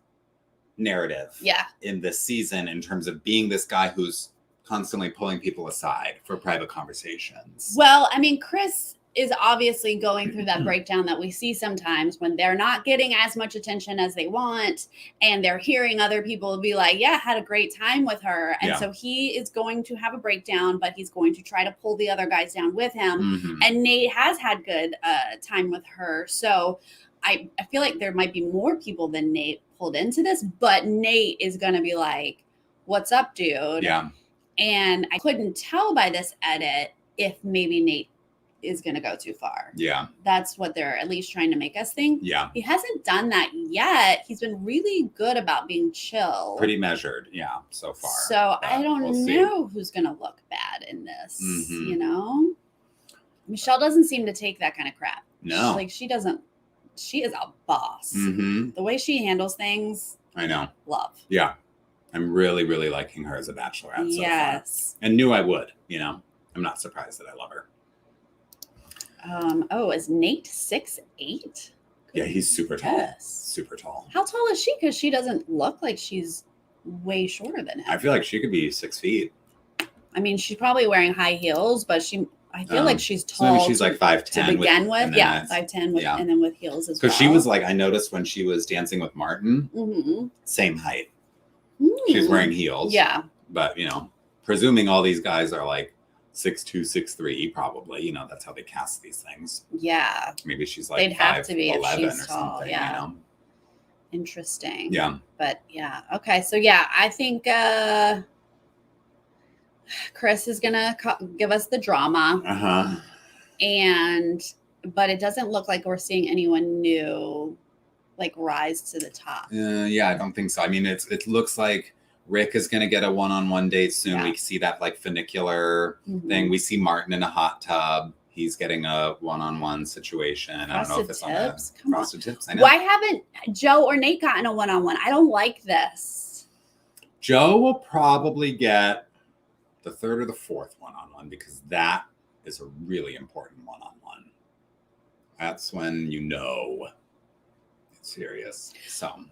narrative in this season in terms of being this guy who's constantly pulling people aside for private conversations.
Well, I mean, Chris is obviously going through that breakdown that we see sometimes when they're not getting as much attention as they want, and they're hearing other people be like, yeah, had a great time with her. And so he is going to have a breakdown, but he's going to try to pull the other guys down with him. Mm-hmm. And Nate has had good time with her. So I feel like there might be more people than Nate pulled into this, but Nate is going to be like, what's up, dude?
Yeah.
And I couldn't tell by this edit if maybe Nate is going to go too far.
Yeah.
That's what they're at least trying to make us think.
Yeah.
He hasn't done that yet. He's been really good about being chill.
Pretty measured. Yeah. So far.
So I don't know who's going to look bad in this, you know? Michelle doesn't seem to take that kind of crap.
No.
She is a boss.
Mm-hmm.
The way she handles things.
I know.
Love.
Yeah. I'm really, really liking her as a Bachelorette so far. And knew I would, you know. I'm not surprised that I love her.
Is Nate 6'8"?
Yeah, he's super tall. Super tall.
How tall is she? Because she doesn't look like she's way shorter than him.
I feel like she could be 6 feet.
I mean, she's probably wearing high heels, but I feel like she's tall.
So maybe she's like 5'10"
to begin with. Yeah, 5'10" and then with heels as well.
Because she was like, I noticed when she was dancing with Martin, same height. She was wearing heels.
Yeah.
But, you know, presuming all these guys are like 6'2", 6'3", probably, you know, that's how they cast these things.
Yeah.
Maybe she's like
they'd have to be
5'11"
if she's
or
tall.
something,
Yeah.
you know?
Interesting.
Yeah.
But yeah. Okay. So yeah, I think Chris is gonna give us the drama. But it doesn't look like we're seeing anyone new like rise to the top.
Yeah, I don't think so. I mean, it looks like Rick is going to get a one-on-one date soon. Yeah. We see that like funicular thing. We see Martin in a hot tub. He's getting a one-on-one situation. I don't know if it's on the Frosted Tips. I know.
Why haven't Joe or Nate gotten a one-on-one? I don't like this.
Joe will probably get the third or the fourth one-on-one because that is a really important one-on-one. That's when you know it's serious. So,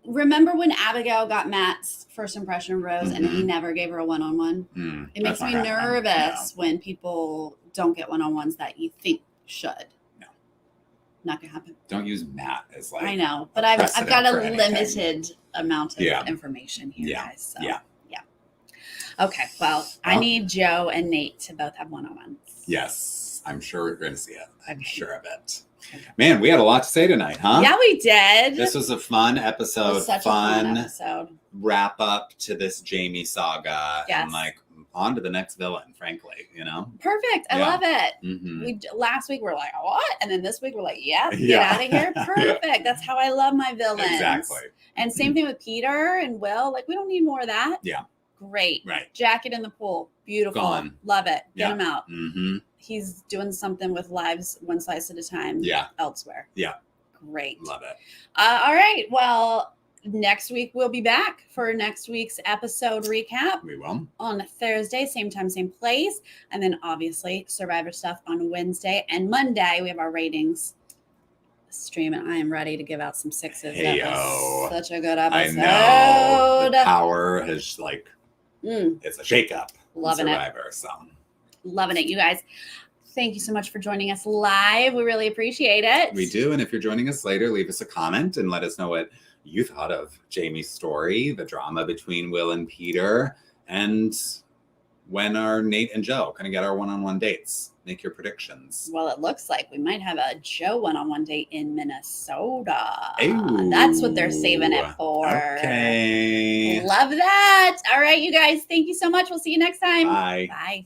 remember when Abigail got Matt's first impression of Rose and he never gave her a one-on-one? It makes me nervous when people don't get one-on-ones that you think should. No. Not gonna happen.
Don't use Matt as like.
I know, but I've got a limited amount of information here, guys. So. Yeah. Okay, well, I need Joe and Nate to both have one-on-ones.
Yes, I'm sure we're going to see it. I'm sure of it. Okay. Man, we had a lot to say tonight, huh?
Yeah, we did.
This was a fun episode. It was
such a fun episode.
Wrap up to this Jamie saga. Yes. And like on to the next villain, frankly, you know?
Perfect. I love it. Last week we're like, what? And then this week we're like, get out of here. Perfect. That's how I love my villains.
Exactly.
And same thing with Peter and Will. Like, we don't need more of that.
Yeah.
Great.
Right.
Jacket in the pool. Beautiful.
Gone.
Love it. Get him out. He's doing something with lives one slice at a time.
Yeah.
Elsewhere.
Yeah.
Great.
Love it.
All right. Well, next week we'll be back for next week's episode recap.
We will. On
Thursday, same time, same place. And then obviously Survivor stuff on Wednesday and Monday. We have our ratings stream, and I am ready to give out some sixes.
Hey-o.
Such a good episode.
I know. The power has like, it's a shakeup.
Loving
Survivor, so.
Loving it, you guys. Thank you so much for joining us live. We really appreciate it.
We do. And if you're joining us later, leave us a comment and let us know what you thought of Jamie's story, the drama between Will and Peter, and when are Nate and Joe going to get our one-on-one dates? Make your predictions.
Well, it looks like we might have a Joe one-on-one date in Minnesota.
Ooh,
that's what they're saving it for.
Okay.
Love that. All right, you guys. Thank you so much. We'll see you next time.
Bye.
Bye.